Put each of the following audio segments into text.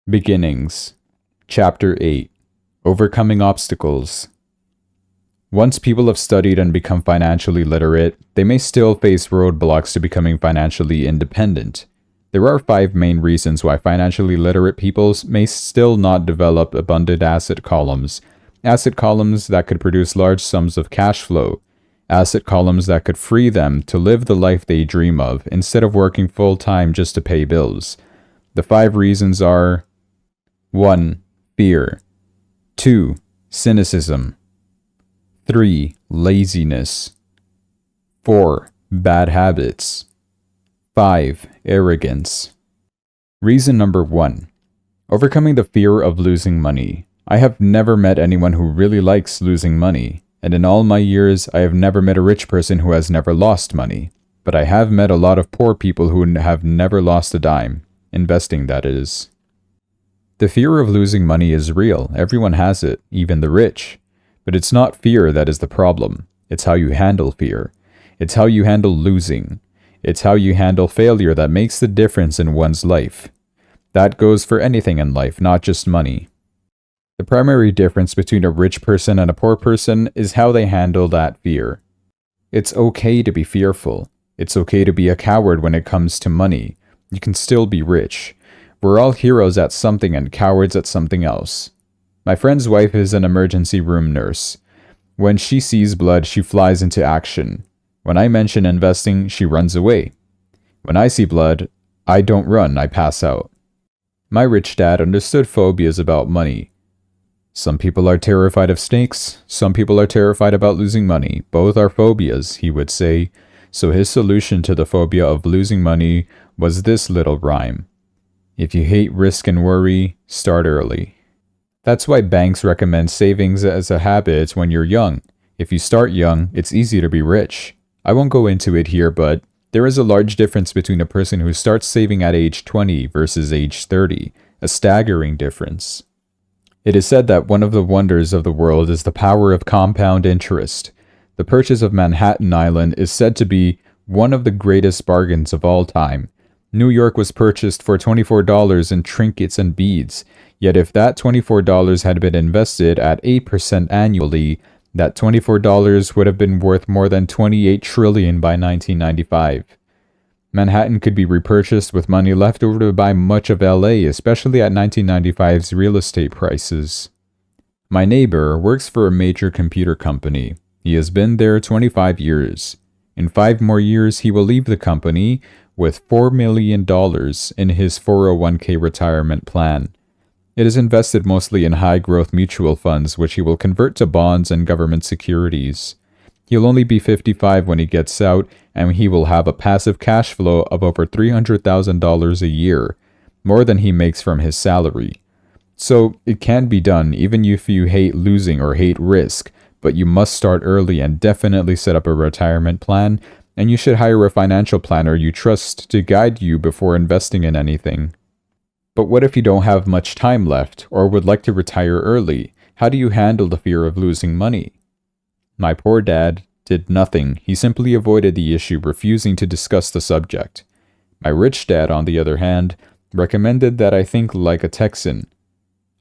Beginnings. Chapter 8. Overcoming Obstacles. Once people have studied and become financially literate, they may still face roadblocks to becoming financially independent. There are 5 main reasons why financially literate people may still not develop abundant asset columns that could produce large sums of cash flow, asset columns that could free them to live the life they dream of instead of working full-time just to pay bills. The 5 reasons are: 1. Fear. 2. Cynicism. 3. Laziness. 4. Bad habits. 5. Arrogance. Reason number 1. Overcoming the fear of losing money. I have never met anyone who really likes losing money, and in all my years, I have never met a rich person who has never lost money. But I have met a lot of poor people who have never lost a dime. Investing, that is. The fear of losing money is real. Everyone has it, even the rich. But it's not fear that is the problem. It's how you handle fear. It's how you handle losing. It's how you handle failure that makes the difference in one's life. That goes for anything in life, not just money. The primary difference between a rich person and a poor person is how they handle that fear. It's okay to be fearful. It's okay to be a coward when it comes to money. You can still be rich. We're all heroes at something and cowards at something else. My friend's wife is an emergency room nurse. When she sees blood, she flies into action. When I mention investing, she runs away. When I see blood, I don't run, I pass out. My rich dad understood phobias about money. Some people are terrified of snakes. Some people are terrified about losing money. Both are phobias, he would say. So his solution to the phobia of losing money was this little rhyme: if you hate risk and worry, start early. That's why banks recommend savings as a habit when you're young. If you start young, it's easy to be rich. I won't go into it here, but there is a large difference between a person who starts saving at age 20 versus age 30, a staggering difference. It is said that one of the wonders of the world is the power of compound interest. The purchase of Manhattan Island is said to be one of the greatest bargains of all time. New York was purchased for $24 in trinkets and beads, yet if that $24 had been invested at 8% annually, that $24 would have been worth more than $28 trillion by 1995. Manhattan could be repurchased with money left over to buy much of LA, especially at 1995's real estate prices. My neighbor works for a major computer company. He has been there 25 years. In 5 more years, he will leave the company with $4 million in his 401k retirement plan. It is invested mostly in high-growth mutual funds, which he will convert to bonds and government securities. He'll only be 55 when he gets out, and he will have a passive cash flow of over $300,000 a year, more than he makes from his salary. So it can be done even if you hate losing or hate risk, but you must start early and definitely set up a retirement plan, and you should hire a financial planner you trust to guide you before investing in anything. But what if you don't have much time left, or would like to retire early? How do you handle the fear of losing money? My poor dad did nothing. He simply avoided the issue, refusing to discuss the subject. My rich dad, on the other hand, recommended that I think like a Texan.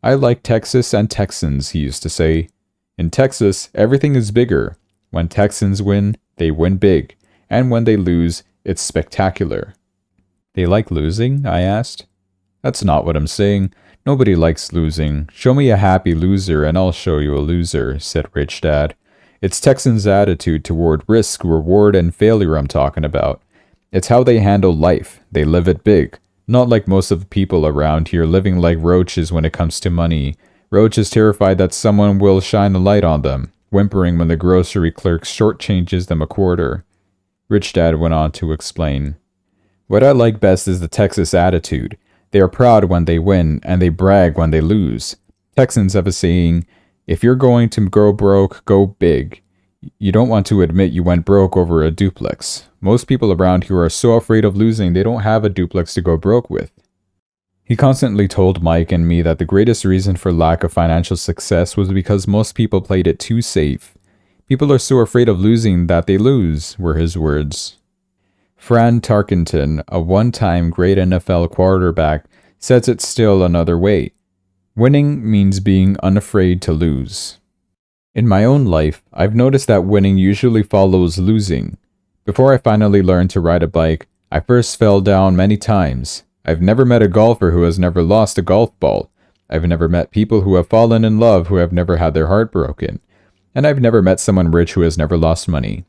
I like Texas and Texans, he used to say. In Texas, everything is bigger. When Texans win, they win big. And when they lose, it's spectacular. They like losing? I asked. That's not what I'm saying. Nobody likes losing. Show me a happy loser and I'll show you a loser, said Rich Dad. It's Texans' attitude toward risk, reward, and failure I'm talking about. It's how they handle life. They live it big. Not like most of the people around here living like roaches when it comes to money. Roaches terrified that someone will shine a light on them, whimpering when the grocery clerk shortchanges them a quarter. Rich Dad went on to explain. What I like best is the Texas attitude. They are proud when they win, and they brag when they lose. Texans have a saying, if you're going to go broke, go big. You don't want to admit you went broke over a duplex. Most people around here are so afraid of losing they don't have a duplex to go broke with. He constantly told Mike and me that the greatest reason for lack of financial success was because most people played it too safe. People are so afraid of losing that they lose, were his words. Fran Tarkenton, a one-time great NFL quarterback, says it still another way. Winning means being unafraid to lose. In my own life, I've noticed that winning usually follows losing. Before I finally learned to ride a bike, I first fell down many times. I've never met a golfer who has never lost a golf ball. I've never met people who have fallen in love who have never had their heart broken. And I've never met someone rich who has never lost money.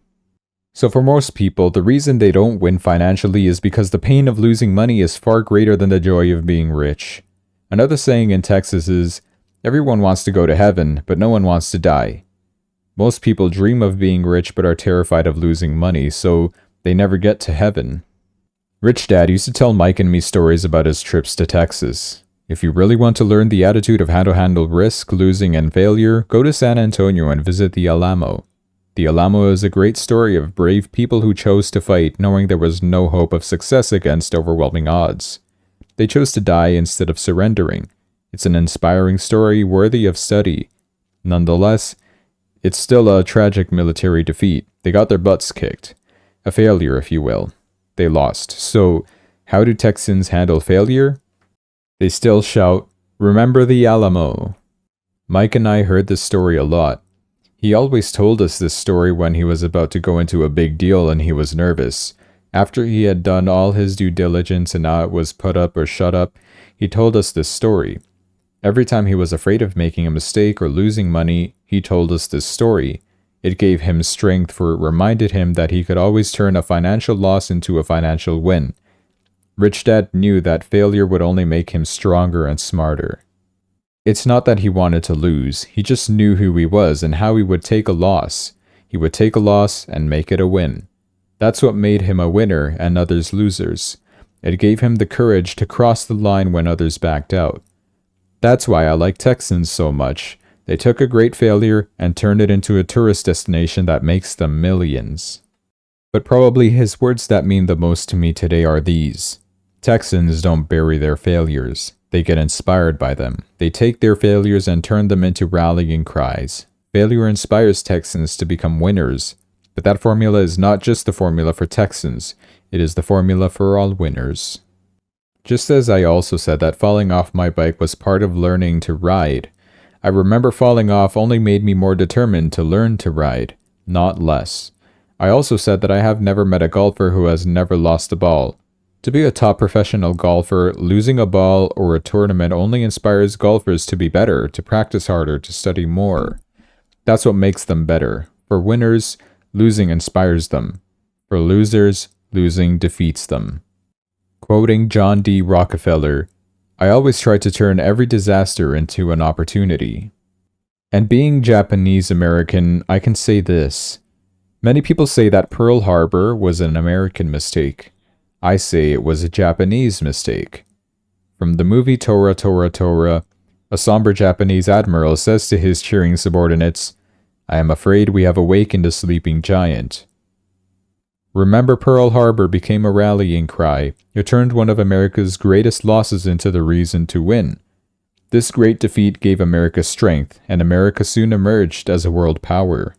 So for most people, the reason they don't win financially is because the pain of losing money is far greater than the joy of being rich. Another saying in Texas is, everyone wants to go to heaven, but no one wants to die. Most people dream of being rich but are terrified of losing money, so they never get to heaven. Rich Dad used to tell Mike and me stories about his trips to Texas. If you really want to learn the attitude of how to handle risk, losing, and failure, go to San Antonio and visit the Alamo. The Alamo is a great story of brave people who chose to fight knowing there was no hope of success against overwhelming odds. They chose to die instead of surrendering. It's an inspiring story worthy of study. Nonetheless, it's still a tragic military defeat. They got their butts kicked. A failure, if you will. They lost. So, how do Texans handle failure? They still shout, "Remember the Alamo." Mike and I heard this story a lot. He always told us this story when he was about to go into a big deal and he was nervous. After he had done all his due diligence and now it was put up or shut up, he told us this story. Every time he was afraid of making a mistake or losing money, he told us this story. It gave him strength, for it reminded him that he could always turn a financial loss into a financial win. Rich Dad knew that failure would only make him stronger and smarter. It's not that he wanted to lose, he just knew who he was and how he would take a loss. He would take a loss and make it a win. That's what made him a winner and others losers. It gave him the courage to cross the line when others backed out. That's why I like Texans so much. They took a great failure and turned it into a tourist destination that makes them millions. But probably his words that mean the most to me today are these. Texans don't bury their failures. They get inspired by them. They take their failures and turn them into rallying cries. Failure inspires Texans to become winners. But that formula is not just the formula for Texans. It is the formula for all winners. Just as I also said that falling off my bike was part of learning to ride, I remember falling off only made me more determined to learn to ride, not less. I also said that I have never met a golfer who has never lost a ball. To be a top professional golfer, losing a ball or a tournament only inspires golfers to be better, to practice harder, to study more. That's what makes them better. For winners, losing inspires them. For losers, losing defeats them. Quoting John D. Rockefeller, I always try to turn every disaster into an opportunity. And being Japanese American, I can say this. Many people say that Pearl Harbor was an American mistake. I say it was a Japanese mistake. From the movie Tora Tora Tora, a somber Japanese admiral says to his cheering subordinates, I am afraid we have awakened a sleeping giant. Remember Pearl Harbor became a rallying cry. It turned one of America's greatest losses into the reason to win. This great defeat gave America strength, and America soon emerged as a world power.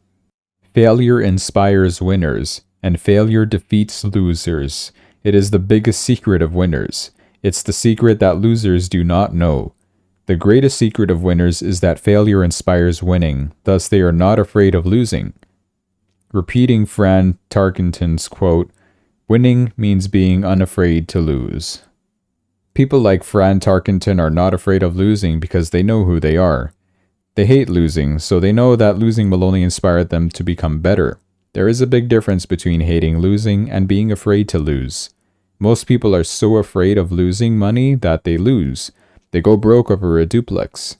Failure inspires winners, and failure defeats losers. It is the biggest secret of winners. It's the secret that losers do not know. The greatest secret of winners is that failure inspires winning, thus they are not afraid of losing. Repeating Fran Tarkenton's quote, winning means being unafraid to lose. People like Fran Tarkenton are not afraid of losing because they know who they are. They hate losing, so they know that losing will only inspire them to become better. There is a big difference between hating losing and being afraid to lose. Most people are so afraid of losing money that they lose. They go broke over a duplex.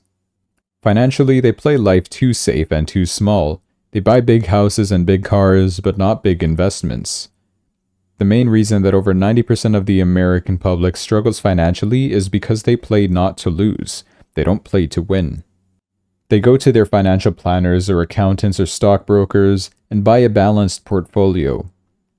Financially, they play life too safe and too small. They buy big houses and big cars, but not big investments. The main reason that over 90% of the American public struggles financially is because they play not to lose. They don't play to win. They go to their financial planners or accountants or stockbrokers and buy a balanced portfolio.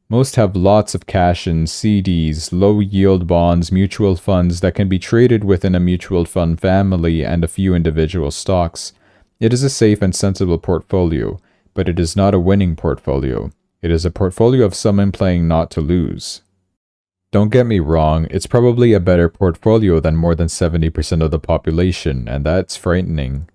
Most have lots of cash in CDs, low-yield bonds, mutual funds that can be traded within a mutual fund family and a few individual stocks. It is a safe and sensible portfolio, but it is not a winning portfolio. It is a portfolio of someone playing not to lose. Don't get me wrong, it's probably a better portfolio than more than 70% of the population, and that's frightening.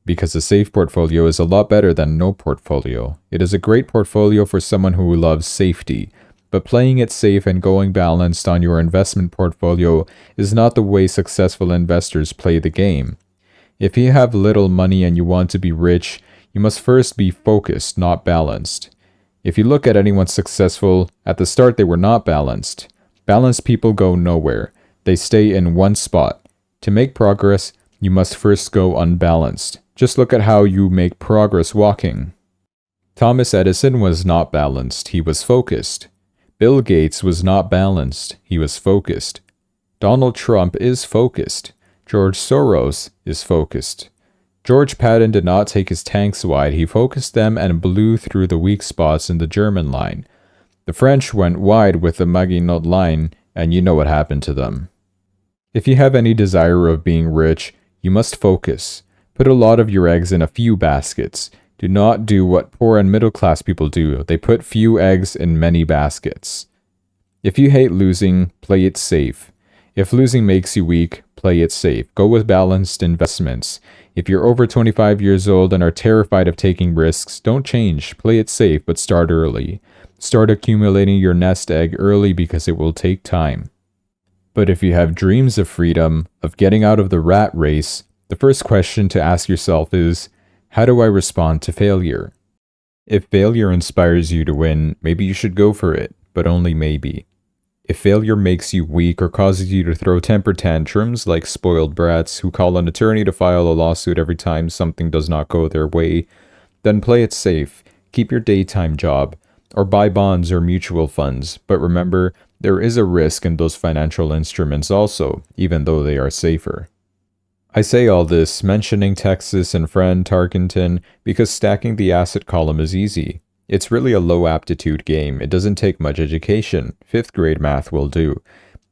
Because a safe portfolio is a lot better than no portfolio. It is a great portfolio for someone who loves safety, but playing it safe and going balanced on your investment portfolio is not the way successful investors play the game. If you have little money and you want to be rich, you must first be focused, not balanced. If you look at anyone successful, at the start they were not balanced. Balanced people go nowhere. They stay in one spot. To make progress, you must first go unbalanced. Just look at how you make progress walking. Thomas Edison was not balanced. He was focused. Bill Gates was not balanced. He was focused. Donald Trump is focused. George Soros is focused. George Patton did not take his tanks wide. He focused them and blew through the weak spots in the German line. The French went wide with the Maginot Line, and you know what happened to them. If you have any desire of being rich, you must focus. Put a lot of your eggs in a few baskets. Do not do what poor and middle class people do. They put few eggs in many baskets. If you hate losing, play it safe. If losing makes you weak, play it safe. Go with balanced investments. If you're over 25 years old and are terrified of taking risks, don't change. Play it safe, but start early. Start accumulating your nest egg early because it will take time. But if you have dreams of freedom, of getting out of the rat race, the first question to ask yourself is, how do I respond to failure? If failure inspires you to win, maybe you should go for it, but only maybe. If failure makes you weak or causes you to throw temper tantrums like spoiled brats who call an attorney to file a lawsuit every time something does not go their way, then play it safe, keep your daytime job, or buy bonds or mutual funds, but remember, there is a risk in those financial instruments also, even though they are safer. I say all this, mentioning Texas and friend Tarkenton, because stacking the asset column is easy. It's really a low aptitude game. It doesn't take much education. 5th grade math will do.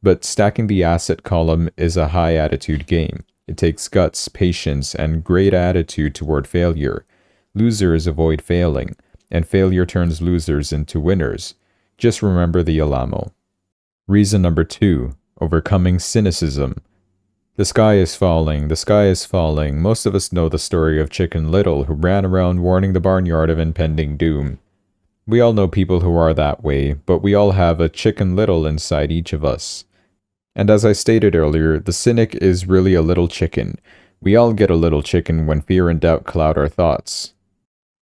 But stacking the asset column is a high attitude game. It takes guts, patience, and great attitude toward failure. Losers avoid failing, and failure turns losers into winners. Just remember the Alamo. Reason number 2, overcoming cynicism. The sky is falling, the sky is falling. Most of us know the story of Chicken Little, who ran around warning the barnyard of impending doom. We all know people who are that way, but we all have a Chicken Little inside each of us. And as I stated earlier, the cynic is really a little chicken. We all get a little chicken when fear and doubt cloud our thoughts.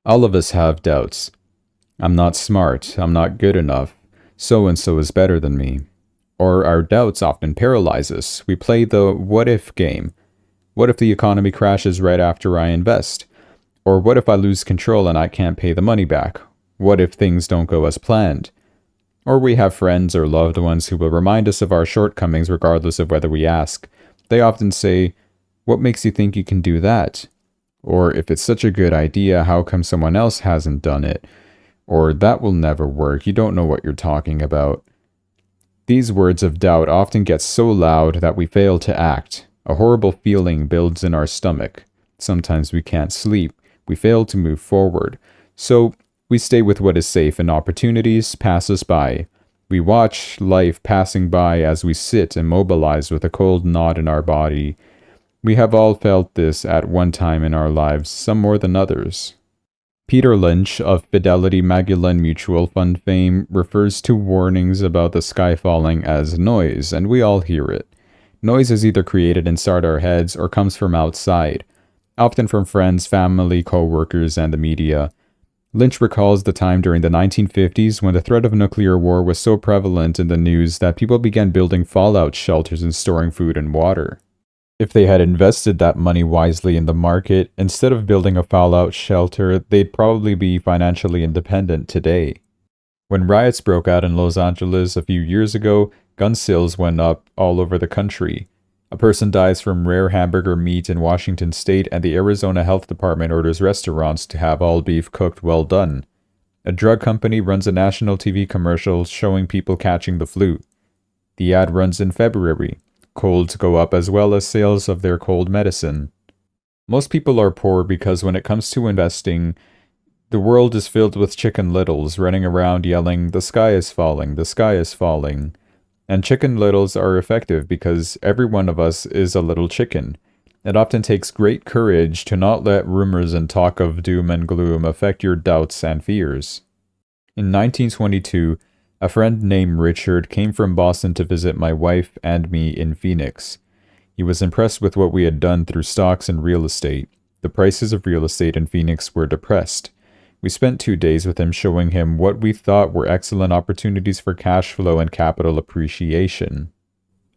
All of us have doubts. I'm not smart, I'm not good enough, so-and-so is better than me. Or our doubts often paralyze us. We play the what-if game. What if the economy crashes right after I invest? Or what if I lose control and I can't pay the money back? What if things don't go as planned? Or we have friends or loved ones who will remind us of our shortcomings regardless of whether we ask. They often say, "What makes you think you can do that?" Or, "If it's such a good idea, how come someone else hasn't done it?" Or, "That will never work, you don't know what you're talking about." These words of doubt often get so loud that we fail to act. A horrible feeling builds in our stomach. Sometimes we can't sleep. We fail to move forward. So we stay with what is safe and opportunities pass us by. We watch life passing by as we sit immobilized with a cold knot in our body. We have all felt this at one time in our lives, some more than others. Peter Lynch of Fidelity Magellan Mutual Fund fame refers to warnings about the sky falling as noise, and we all hear it. Noise is either created inside our heads or comes from outside, often from friends, family, co-workers, and the media. Lynch recalls the time during the 1950s when the threat of nuclear war was so prevalent in the news that people began building fallout shelters and storing food and water. If they had invested that money wisely in the market, instead of building a fallout shelter, they'd probably be financially independent today. When riots broke out in Los Angeles a few years ago, gun sales went up all over the country. A person dies from rare hamburger meat in Washington state, and the Arizona Health Department orders restaurants to have all beef cooked well done. A drug company runs a national TV commercial showing people catching the flu. The ad runs in February. Colds go up as well as sales of their cold medicine. Most people are poor because when it comes to investing, the world is filled with Chicken Littles running around yelling, "The sky is falling, the sky is falling." And chicken littles are effective because every one of us is a little chicken. It often takes great courage to not let rumors and talk of doom and gloom affect your doubts and fears. In 1922, a friend named Richard came from Boston to visit my wife and me in Phoenix. He was impressed with what we had done through stocks and real estate. The prices of real estate in Phoenix were depressed. We spent 2 days with him showing him what we thought were excellent opportunities for cash flow and capital appreciation.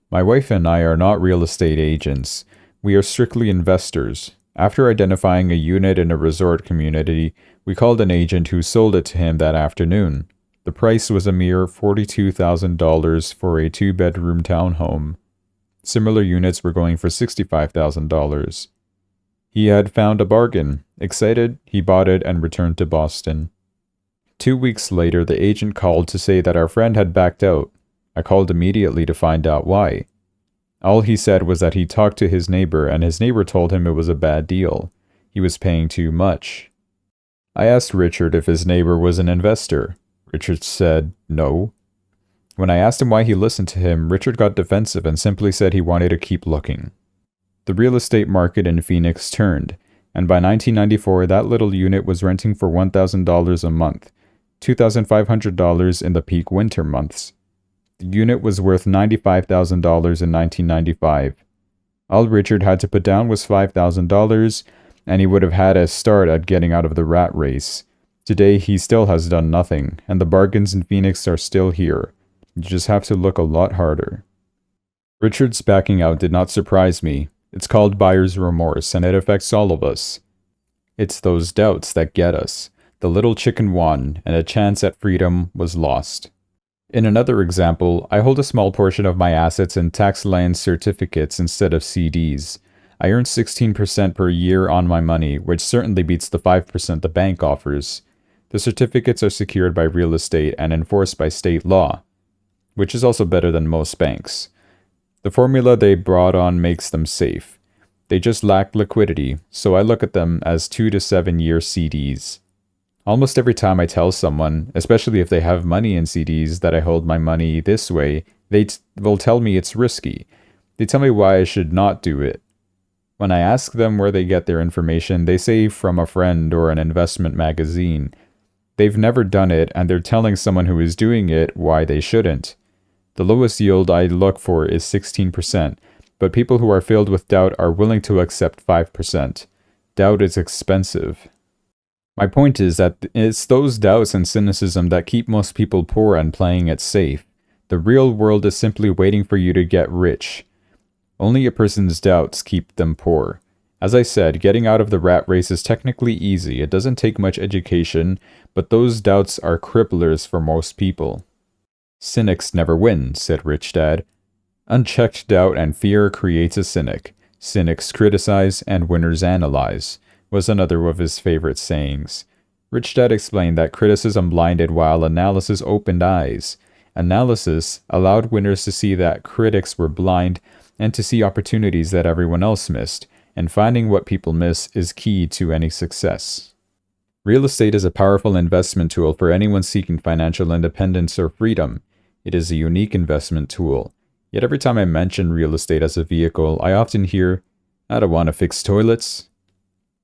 My wife and I are not real estate agents. We are strictly investors. After identifying a unit in a resort community, we called an agent who sold it to him that afternoon. The price was a mere $42,000 for a 2-bedroom townhome. Similar units were going for $65,000. He had found a bargain. Excited, he bought it and returned to Boston. 2 weeks later, the agent called to say that our friend had backed out. I called immediately to find out why. All he said was that he talked to his neighbor, and his neighbor told him it was a bad deal. He was paying too much. I asked Richard if his neighbor was an investor. Richard said no. When I asked him why he listened to him, Richard got defensive and simply said he wanted to keep looking. The real estate market in Phoenix turned, and by 1994 that little unit was renting for $1,000 a month, $2,500 in the peak winter months. The unit was worth $95,000 in 1995. All Richard had to put down was $5,000, and he would have had a start at getting out of the rat race. Today he still has done nothing, and the bargains in Phoenix are still here. You just have to look a lot harder. Richard's backing out did not surprise me. It's called buyer's remorse, and it affects all of us. It's those doubts that get us. The little chicken won, and a chance at freedom was lost. In another example, I hold a small portion of my assets in tax-land certificates instead of CDs. I earn 16% per year on my money, which certainly beats the 5% the bank offers. The certificates are secured by real estate and enforced by state law, which is also better than most banks. The formula they brought on makes them safe. They just lack liquidity, so I look at them as 2 to 7 year CDs. Almost every time I tell someone, especially if they have money in CDs, that I hold my money this way, they will tell me it's risky. They tell me why I should not do it. When I ask them where they get their information, they say from a friend or an investment magazine. They've never done it, and they're telling someone who is doing it why they shouldn't. The lowest yield I look for is 16%, but people who are filled with doubt are willing to accept 5%. Doubt is expensive. My point is that it's those doubts and cynicism that keep most people poor and playing it safe. The real world is simply waiting for you to get rich. Only a person's doubts keep them poor. As I said, getting out of the rat race is technically easy. It doesn't take much education, but those doubts are cripplers for most people. Cynics never win, said Rich Dad. Unchecked doubt and fear creates a cynic. Cynics criticize and winners analyze, was another of his favorite sayings. Rich Dad explained that criticism blinded while analysis opened eyes. Analysis allowed winners to see that critics were blind and to see opportunities that everyone else missed, and finding what people miss is key to any success. Real estate is a powerful investment tool for anyone seeking financial independence or freedom. It is a unique investment tool. Yet every time I mention real estate as a vehicle, I often hear, "I don't want to fix toilets."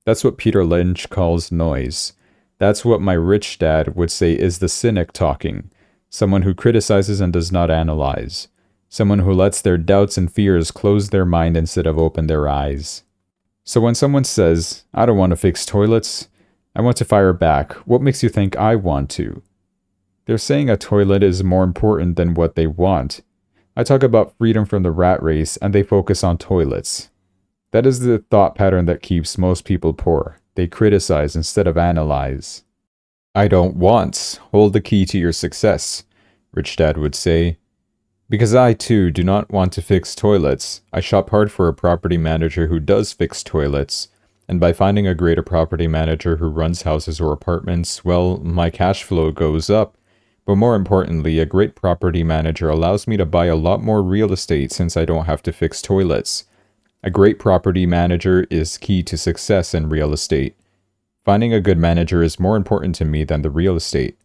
That's what Peter Lynch calls noise. That's what my rich dad would say is the cynic talking. Someone who criticizes and does not analyze. Someone who lets their doubts and fears close their mind instead of open their eyes. So when someone says, "I don't want to fix toilets," I want to fire back, "What makes you think I want to?" They're saying a toilet is more important than what they want. I talk about freedom from the rat race, and they focus on toilets. That is the thought pattern that keeps most people poor. They criticize instead of analyze. "I don't want" hold the key to your success, Rich Dad would say. Because I, too, do not want to fix toilets, I shop hard for a property manager who does fix toilets. And by finding a greater property manager who runs houses or apartments, well, my cash flow goes up. But more importantly, a great property manager allows me to buy a lot more real estate since I don't have to fix toilets. A great property manager is key to success in real estate. Finding a good manager is more important to me than the real estate.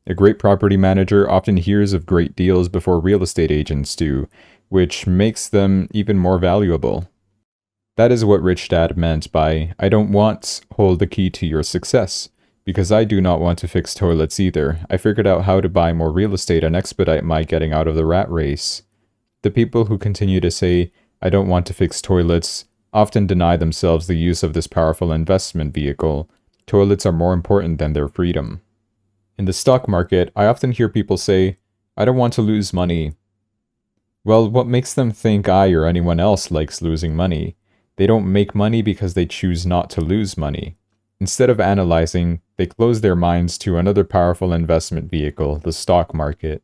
A great property manager often hears of great deals before real estate agents do, which makes them even more valuable. That is what Rich Dad meant by, "I don't want hold the key to your success." Because I do not want to fix toilets either. I figured out how to buy more real estate and expedite my getting out of the rat race. The people who continue to say, "I don't want to fix toilets," often deny themselves the use of this powerful investment vehicle. Toilets are more important than their freedom. In the stock market, I often hear people say, "I don't want to lose money." Well, what makes them think I or anyone else likes losing money? They don't make money because they choose not to lose money. Instead of analyzing, they close their minds to another powerful investment vehicle, the stock market.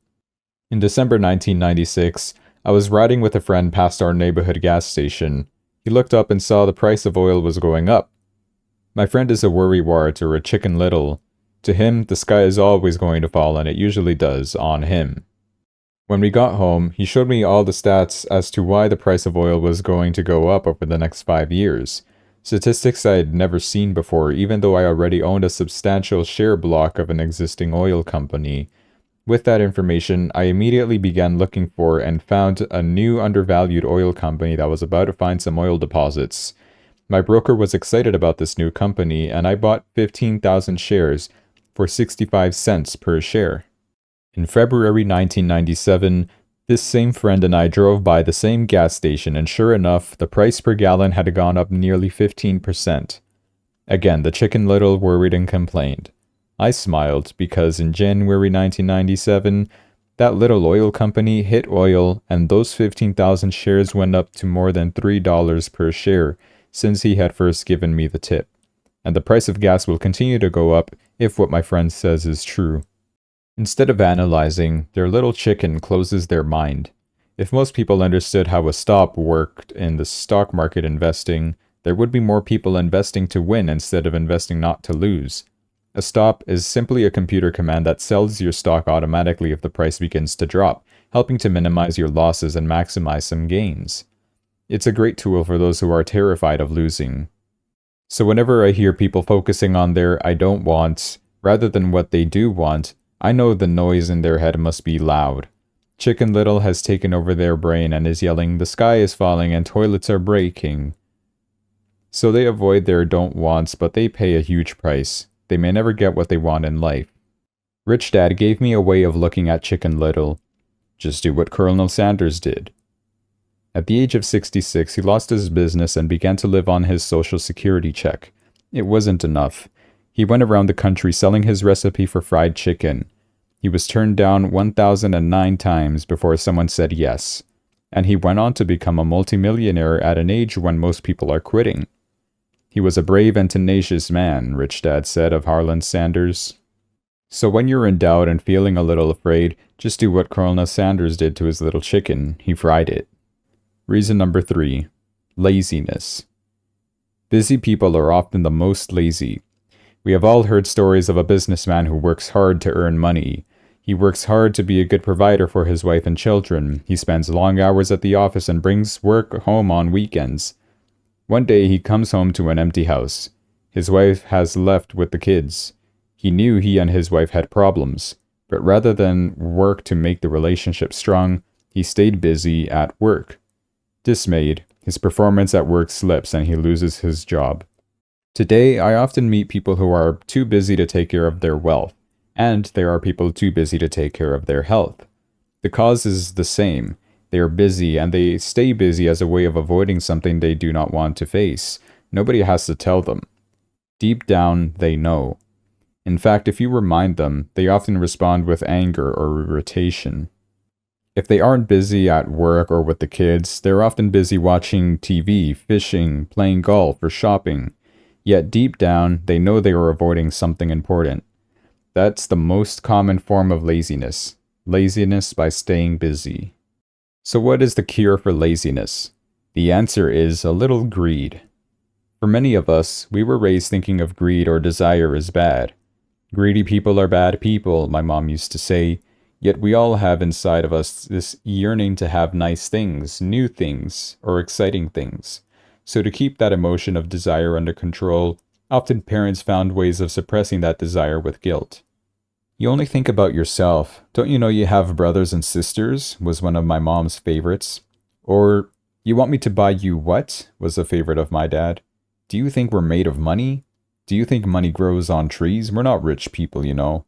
In December 1996, I was riding with a friend past our neighborhood gas station. He looked up and saw the price of oil was going up. My friend is a worrywart or a chicken little. To him, the sky is always going to fall, and it usually does, on him. When we got home, he showed me all the stats as to why the price of oil was going to go up over the next 5 years. Statistics I had never seen before, even though I already owned a substantial share block of an existing oil company. With that information, I immediately began looking for and found a new undervalued oil company that was about to find some oil deposits. My broker was excited about this new company, and I bought 15,000 shares for 65 cents per share. In February 1997, this same friend and I drove by the same gas station, and sure enough, the price per gallon had gone up nearly 15%. Again, the chicken little worried and complained. I smiled because in January 1997, that little oil company hit oil, and those 15,000 shares went up to more than $3 per share since he had first given me the tip. And the price of gas will continue to go up if what my friend says is true. Instead of analyzing, their little chicken closes their mind. If most people understood how a stop worked in the stock market investing, there would be more people investing to win instead of investing not to lose. A stop is simply a computer command that sells your stock automatically if the price begins to drop, helping to minimize your losses and maximize some gains. It's a great tool for those who are terrified of losing. So whenever I hear people focusing on their "I don't want" rather than what they do want, I know the noise in their head must be loud. Chicken Little has taken over their brain and is yelling, "The sky is falling and toilets are breaking." So they avoid their don't wants, but they pay a huge price. They may never get what they want in life. Rich Dad gave me a way of looking at Chicken Little. Just do what Colonel Sanders did. At the age of 66, he lost his business and began to live on his Social Security check. It wasn't enough. He went around the country selling his recipe for fried chicken. He was turned down 1,009 times before someone said yes. And he went on to become a multimillionaire at an age when most people are quitting. He was a brave and tenacious man, Rich Dad said of Harlan Sanders. So when you're in doubt and feeling a little afraid, just do what Colonel Sanders did to his little chicken. He fried it. Reason number 3. Laziness. Busy people are often the most lazy. We have all heard stories of a businessman who works hard to earn money. He works hard to be a good provider for his wife and children. He spends long hours at the office and brings work home on weekends. One day he comes home to an empty house. His wife has left with the kids. He knew he and his wife had problems, but rather than work to make the relationship strong, he stayed busy at work. Dismayed, his performance at work slips and he loses his job. Today, I often meet people who are too busy to take care of their wealth, and there are people too busy to take care of their health. The cause is the same. They are busy, and they stay busy as a way of avoiding something they do not want to face. Nobody has to tell them. Deep down, they know. In fact, if you remind them, they often respond with anger or irritation. If they aren't busy at work or with the kids, they're often busy watching TV, fishing, playing golf, or shopping. Yet deep down, they know they are avoiding something important. That's the most common form of laziness. Laziness by staying busy. So what is the cure for laziness? The answer is a little greed. For many of us, we were raised thinking of greed or desire as bad. Greedy people are bad people, my mom used to say, yet we all have inside of us this yearning to have nice things, new things, or exciting things. So to keep that emotion of desire under control, often parents found ways of suppressing that desire with guilt. You only think about yourself. Don't you know you have brothers and sisters? Was one of my mom's favorites. Or, you want me to buy you what? Was a favorite of my dad. Do you think we're made of money? Do you think money grows on trees? We're not rich people, you know.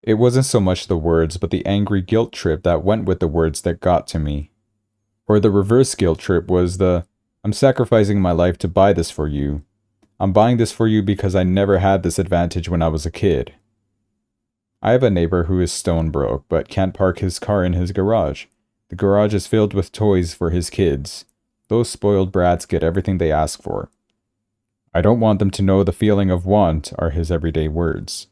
It wasn't so much the words, but the angry guilt trip that went with the words that got to me. Or the reverse guilt trip was I'm sacrificing my life to buy this for you. I'm buying this for you because I never had this advantage when I was a kid. I have a neighbor who is stone broke, but can't park his car in his garage. The garage is filled with toys for his kids. Those spoiled brats get everything they ask for. I don't want them to know the feeling of want, are his everyday words.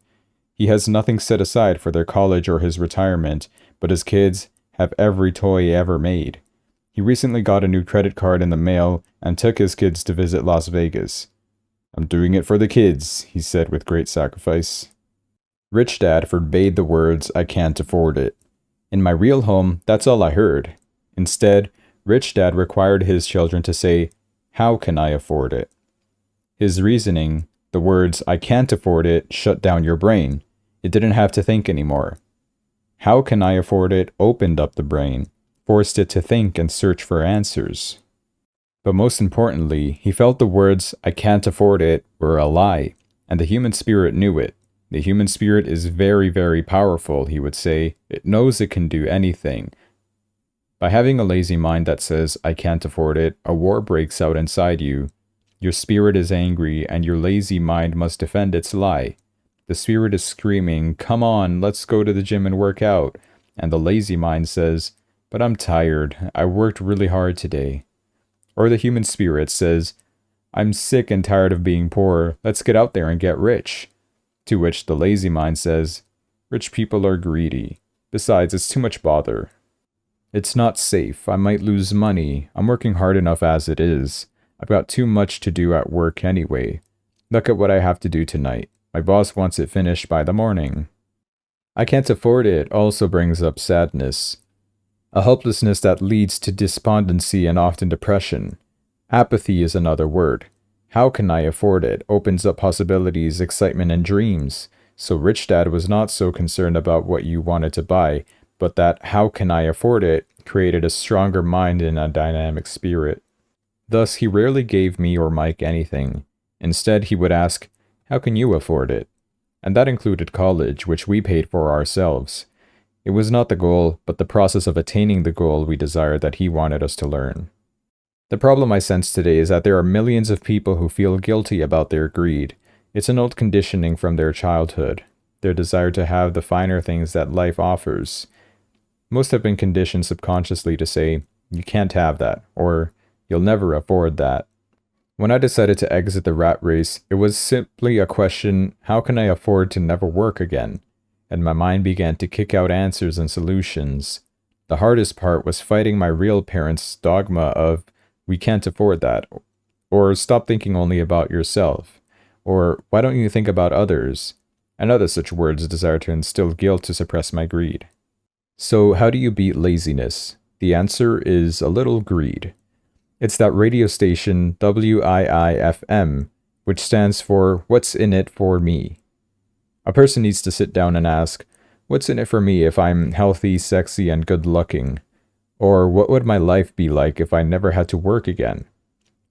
He has nothing set aside for their college or his retirement, but his kids have every toy ever made. He recently got a new credit card in the mail and took his kids to visit Las Vegas. I'm doing it for the kids, he said with great sacrifice. Rich Dad forbade the words, I can't afford it. In my real home, that's all I heard. Instead, Rich Dad required his children to say, how can I afford it? His reasoning, the words, I can't afford it, shut down your brain. It didn't have to think anymore. How can I afford it opened up the brain, forced it to think and search for answers. But most importantly, he felt the words, I can't afford it, were a lie, and the human spirit knew it. The human spirit is very, very powerful, he would say. It knows it can do anything. By having a lazy mind that says, I can't afford it, a war breaks out inside you. Your spirit is angry, and your lazy mind must defend its lie. The spirit is screaming, come on, let's go to the gym and work out. And the lazy mind says, but I'm tired. I worked really hard today. Or the human spirit says, I'm sick and tired of being poor. Let's get out there and get rich. To which the lazy mind says, rich people are greedy. Besides, it's too much bother. It's not safe. I might lose money. I'm working hard enough as it is. I've got too much to do at work anyway. Look at what I have to do tonight. My boss wants it finished by the morning. I can't afford it also brings up sadness. A hopelessness that leads to despondency and often depression. Apathy is another word. How can I afford it opens up possibilities, excitement, and dreams. So Rich Dad was not so concerned about what you wanted to buy, but that how can I afford it created a stronger mind and a dynamic spirit. Thus, he rarely gave me or Mike anything. Instead, he would ask, how can you afford it? And that included college, which we paid for ourselves. It was not the goal, but the process of attaining the goal we desired that he wanted us to learn. The problem I sense today is that there are millions of people who feel guilty about their greed. It's an old conditioning from their childhood, their desire to have the finer things that life offers. Most have been conditioned subconsciously to say, you can't have that, or you'll never afford that. When I decided to exit the rat race, it was simply a question, how can I afford to never work again? And my mind began to kick out answers and solutions. The hardest part was fighting my real parents' dogma of, we can't afford that, or stop thinking only about yourself, or why don't you think about others, and other such words desired to instill guilt to suppress my greed. So how do you beat laziness? The answer is a little greed. It's that radio station WIIFM, which stands for What's in it for me? A person needs to sit down and ask, what's in it for me if I'm healthy, sexy, and good-looking? Or what would my life be like if I never had to work again?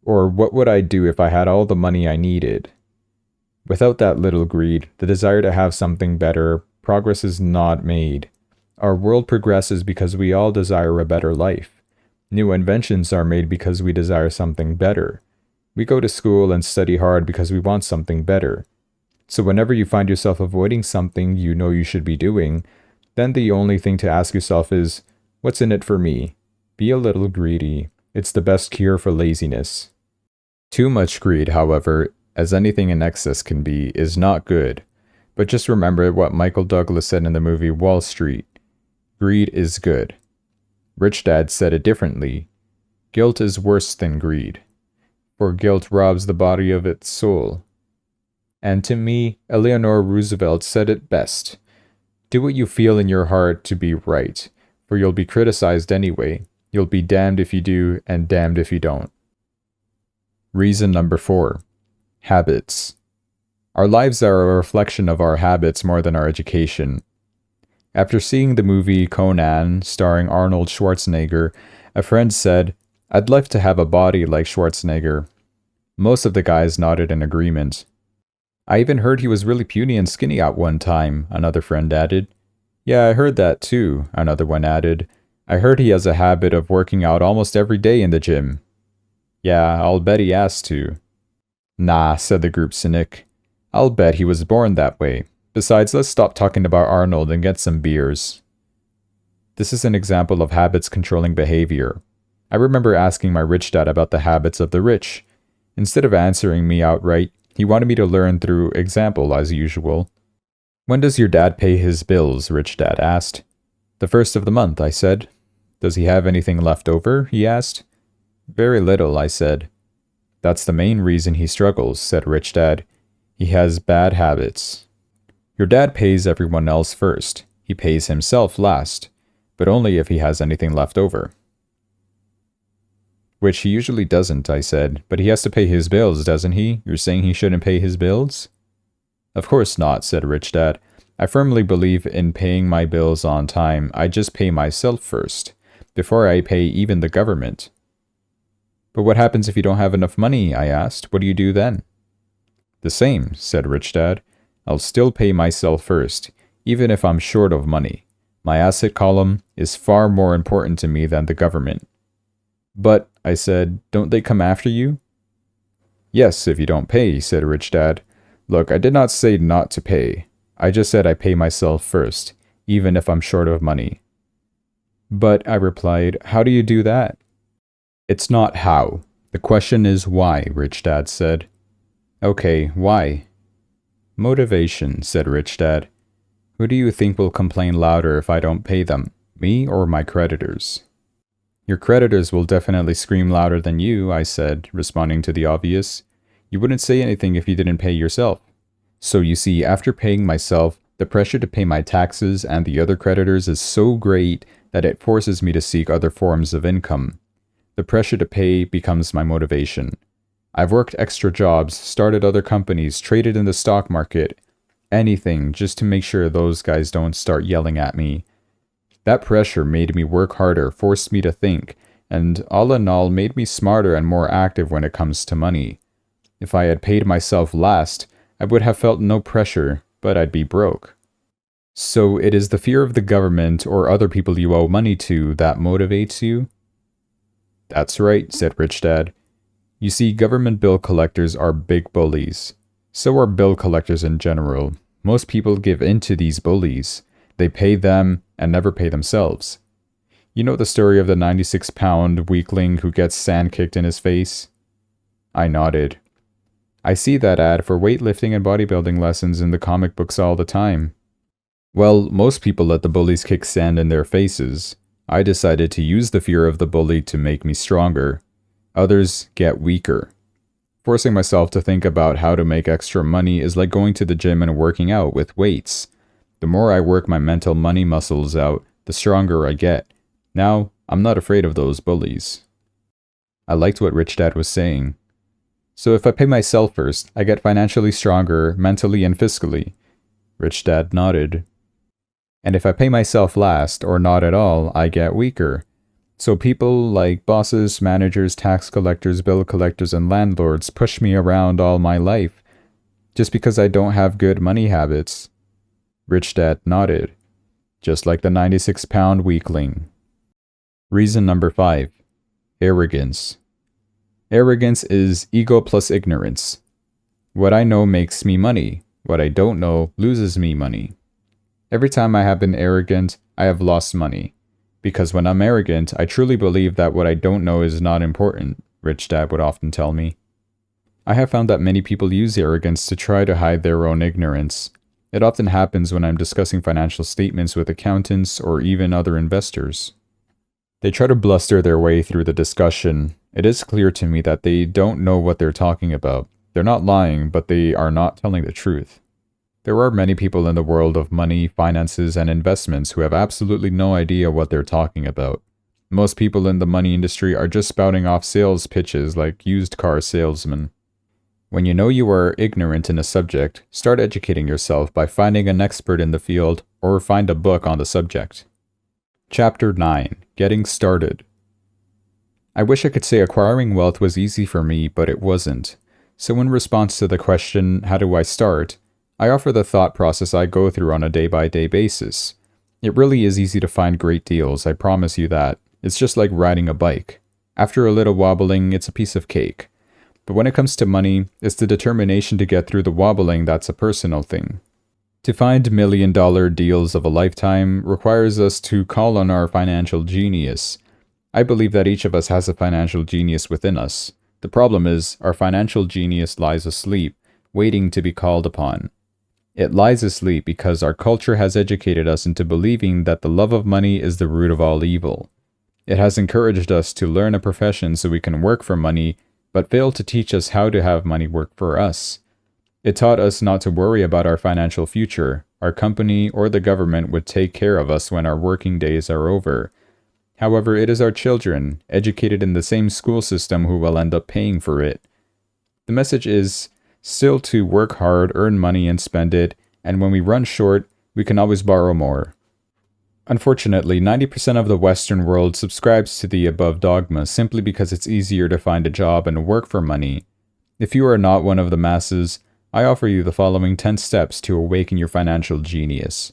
Or what would I do if I had all the money I needed? Without that little greed, the desire to have something better, progress is not made. Our world progresses because we all desire a better life. New inventions are made because we desire something better. We go to school and study hard because we want something better. So whenever you find yourself avoiding something you know you should be doing, then the only thing to ask yourself is, what's in it for me? Be a little greedy. It's the best cure for laziness. Too much greed, however, as anything in excess can be, is not good. But just remember what Michael Douglas said in the movie Wall Street. Greed is good. Rich Dad said it differently. Guilt is worse than greed, for guilt robs the body of its soul. And to me, Eleanor Roosevelt said it best. Do what you feel in your heart to be right, for you'll be criticized anyway. You'll be damned if you do, and damned if you don't. Reason number 4. Habits. Our lives are a reflection of our habits more than our education. After seeing the movie Conan, starring Arnold Schwarzenegger, a friend said, "I'd like to have a body like Schwarzenegger." Most of the guys nodded in agreement. "I even heard he was really puny and skinny at one time," another friend added. "Yeah, I heard that too," another one added. "I heard he has a habit of working out almost every day in the gym." "Yeah, I'll bet he has to." "Nah," said the group cynic. "I'll bet he was born that way. Besides, let's stop talking about Arnold and get some beers." This is an example of habits controlling behavior. I remember asking my rich dad about the habits of the rich. Instead of answering me outright, he wanted me to learn through example as usual. "When does your dad pay his bills?" Rich Dad asked. "The first of the month," I said. "Does he have anything left over?" he asked. "Very little," I said. "That's the main reason he struggles," said Rich Dad. "He has bad habits. Your dad pays everyone else first. He pays himself last, but only if he has anything left over." "Which he usually doesn't," I said. "But he has to pay his bills, doesn't he? You're saying he shouldn't pay his bills?" "Of course not," said Rich Dad. "I firmly believe in paying my bills on time. I just pay myself first, before I pay even the government." "But what happens if you don't have enough money?" I asked. "What do you do then?" "The same," said Rich Dad. "I'll still pay myself first, even if I'm short of money. My asset column is far more important to me than the government." "But," I said, "don't they come after you?" "Yes, if you don't pay," said Rich Dad. "Look, I did not say not to pay. I just said I pay myself first, even if I'm short of money." "But," I replied, "how do you do that?" "It's not how. The question is why," Rich Dad said. "Okay, why?" "Motivation," said Rich Dad. "Who do you think will complain louder if I don't pay them? Me or my creditors?" "Your creditors will definitely scream louder than you," I said, responding to the obvious. "You wouldn't say anything if you didn't pay yourself." So you see, after paying myself, the pressure to pay my taxes and the other creditors is so great that it forces me to seek other forms of income. The pressure to pay becomes my motivation. I've worked extra jobs, started other companies, traded in the stock market, anything just to make sure those guys don't start yelling at me. That pressure made me work harder, forced me to think, and all in all made me smarter and more active when it comes to money. If I had paid myself last, I would have felt no pressure, but I'd be broke. So it is the fear of the government or other people you owe money to that motivates you? That's right, said Rich Dad. You see, government bill collectors are big bullies. So are bill collectors in general. Most people give in to these bullies. They pay them and never pay themselves. You know the story of the 96-pound weakling who gets sand kicked in his face? I nodded. I see that ad for weightlifting and bodybuilding lessons in the comic books all the time. Well, most people let the bullies kick sand in their faces. I decided to use the fear of the bully to make me stronger. Others get weaker. Forcing myself to think about how to make extra money is like going to the gym and working out with weights. The more I work my mental money muscles out, the stronger I get. Now, I'm not afraid of those bullies. I liked what Rich Dad was saying. So if I pay myself first, I get financially stronger, mentally and fiscally. Rich Dad nodded. And if I pay myself last, or not at all, I get weaker. So people like bosses, managers, tax collectors, bill collectors, and landlords push me around all my life, just because I don't have good money habits. Rich Dad nodded, just like the 96-pound weakling. Reason number 5. Arrogance. Arrogance is ego plus ignorance. What I know makes me money. What I don't know loses me money. Every time I have been arrogant, I have lost money. Because when I'm arrogant, I truly believe that what I don't know is not important, Rich Dad would often tell me. I have found that many people use arrogance to try to hide their own ignorance. It often happens when I'm discussing financial statements with accountants or even other investors. They try to bluster their way through the discussion. It is clear to me that they don't know what they're talking about. They're not lying, but they are not telling the truth. There are many people in the world of money, finances, and investments who have absolutely no idea what they're talking about. Most people in the money industry are just spouting off sales pitches like used car salesmen. When you know you are ignorant in a subject, start educating yourself by finding an expert in the field or find a book on the subject. Chapter 9. Getting Started. I wish I could say acquiring wealth was easy for me, but it wasn't. So in response to the question, how do I start? I offer the thought process I go through on a day-by-day basis. It really is easy to find great deals, I promise you that. It's just like riding a bike. After a little wobbling, it's a piece of cake. But when it comes to money, it's the determination to get through the wobbling that's a personal thing. To find million-dollar deals of a lifetime requires us to call on our financial genius. I believe that each of us has a financial genius within us. The problem is, our financial genius lies asleep, waiting to be called upon. It lies asleep because our culture has educated us into believing that the love of money is the root of all evil. It has encouraged us to learn a profession so we can work for money, but failed to teach us how to have money work for us. It taught us not to worry about our financial future. Our company or the government would take care of us when our working days are over. However, it is our children, educated in the same school system, who will end up paying for it. The message is still to work hard, earn money, and spend it, and when we run short, we can always borrow more. Unfortunately, 90% of the Western world subscribes to the above dogma simply because it's easier to find a job and work for money. If you are not one of the masses, I offer you the following 10 steps to awaken your financial genius.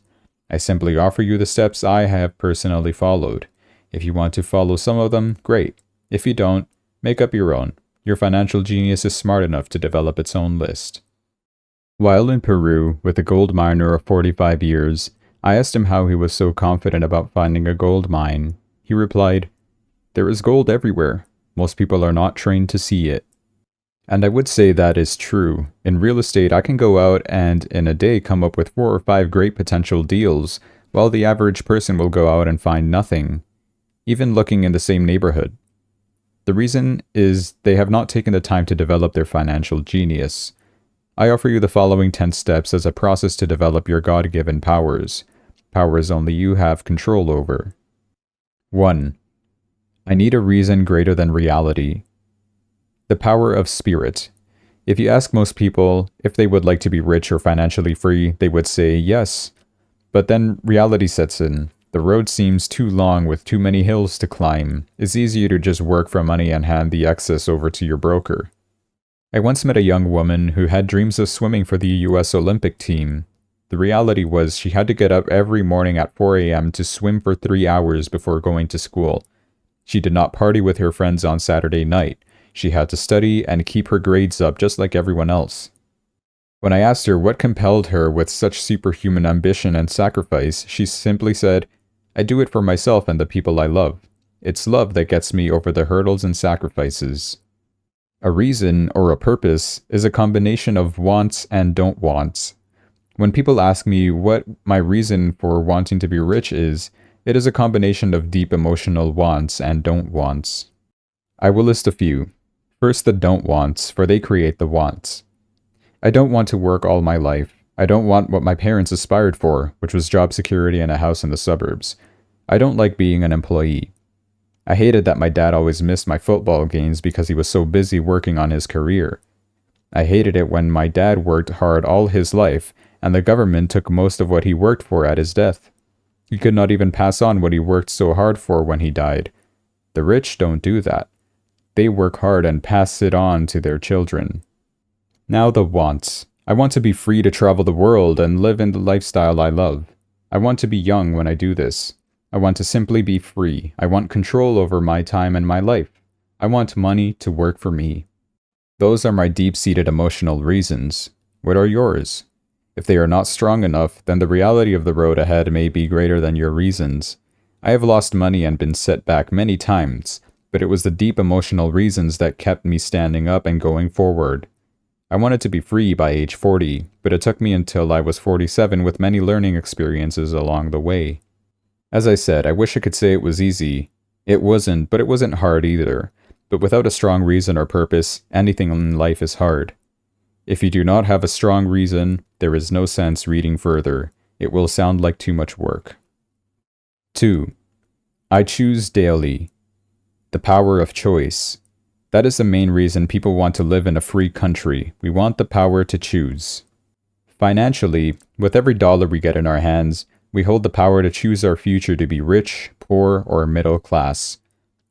I simply offer you the steps I have personally followed. If you want to follow some of them, great. If you don't, make up your own. Your financial genius is smart enough to develop its own list. While in Peru with a gold miner of 45 years, I asked him how he was so confident about finding a gold mine. He replied, "There is gold everywhere. Most people are not trained to see it." And I would say that is true. In real estate, I can go out and in a day come up with 4 or 5 great potential deals, while the average person will go out and find nothing, even looking in the same neighborhood. The reason is they have not taken the time to develop their financial genius. I offer you the following 10 steps as a process to develop your God-given powers. Powers only you have control over. 1. I need a reason greater than reality. The power of spirit. If you ask most people if they would like to be rich or financially free, they would say yes. But then reality sets in. The road seems too long with too many hills to climb. It's easier to just work for money and hand the excess over to your broker. I once met a young woman who had dreams of swimming for the US Olympic team. The reality was she had to get up every morning at 4 a.m. to swim for 3 hours before going to school. She did not party with her friends on Saturday night. She had to study and keep her grades up just like everyone else. When I asked her what compelled her with such superhuman ambition and sacrifice, she simply said, "I do it for myself and the people I love. It's love that gets me over the hurdles and sacrifices." A reason, or a purpose, is a combination of wants and don't wants. When people ask me what my reason for wanting to be rich is, it is a combination of deep emotional wants and don't wants. I will list a few. First, the don't wants, for they create the wants. I don't want to work all my life. I don't want what my parents aspired for, which was job security and a house in the suburbs. I don't like being an employee. I hated that my dad always missed my football games because he was so busy working on his career. I hated it when my dad worked hard all his life, and the government took most of what he worked for at his death. He could not even pass on what he worked so hard for when he died. The rich don't do that. They work hard and pass it on to their children. Now the wants. I want to be free to travel the world and live in the lifestyle I love. I want to be young when I do this. I want to simply be free. I want control over my time and my life. I want money to work for me. Those are my deep-seated emotional reasons. What are yours? If they are not strong enough, then the reality of the road ahead may be greater than your reasons. I have lost money and been set back many times, but it was the deep emotional reasons that kept me standing up and going forward. I wanted to be free by age 40, but it took me until I was 47 with many learning experiences along the way. As I said, I wish I could say it was easy. It wasn't, but it wasn't hard either. But without a strong reason or purpose, anything in life is hard. If you do not have a strong reason, there is no sense reading further. It will sound like too much work. 2. I choose daily. The power of choice. That is the main reason people want to live in a free country. We want the power to choose. Financially, with every dollar we get in our hands, we hold the power to choose our future to be rich, poor, or middle class.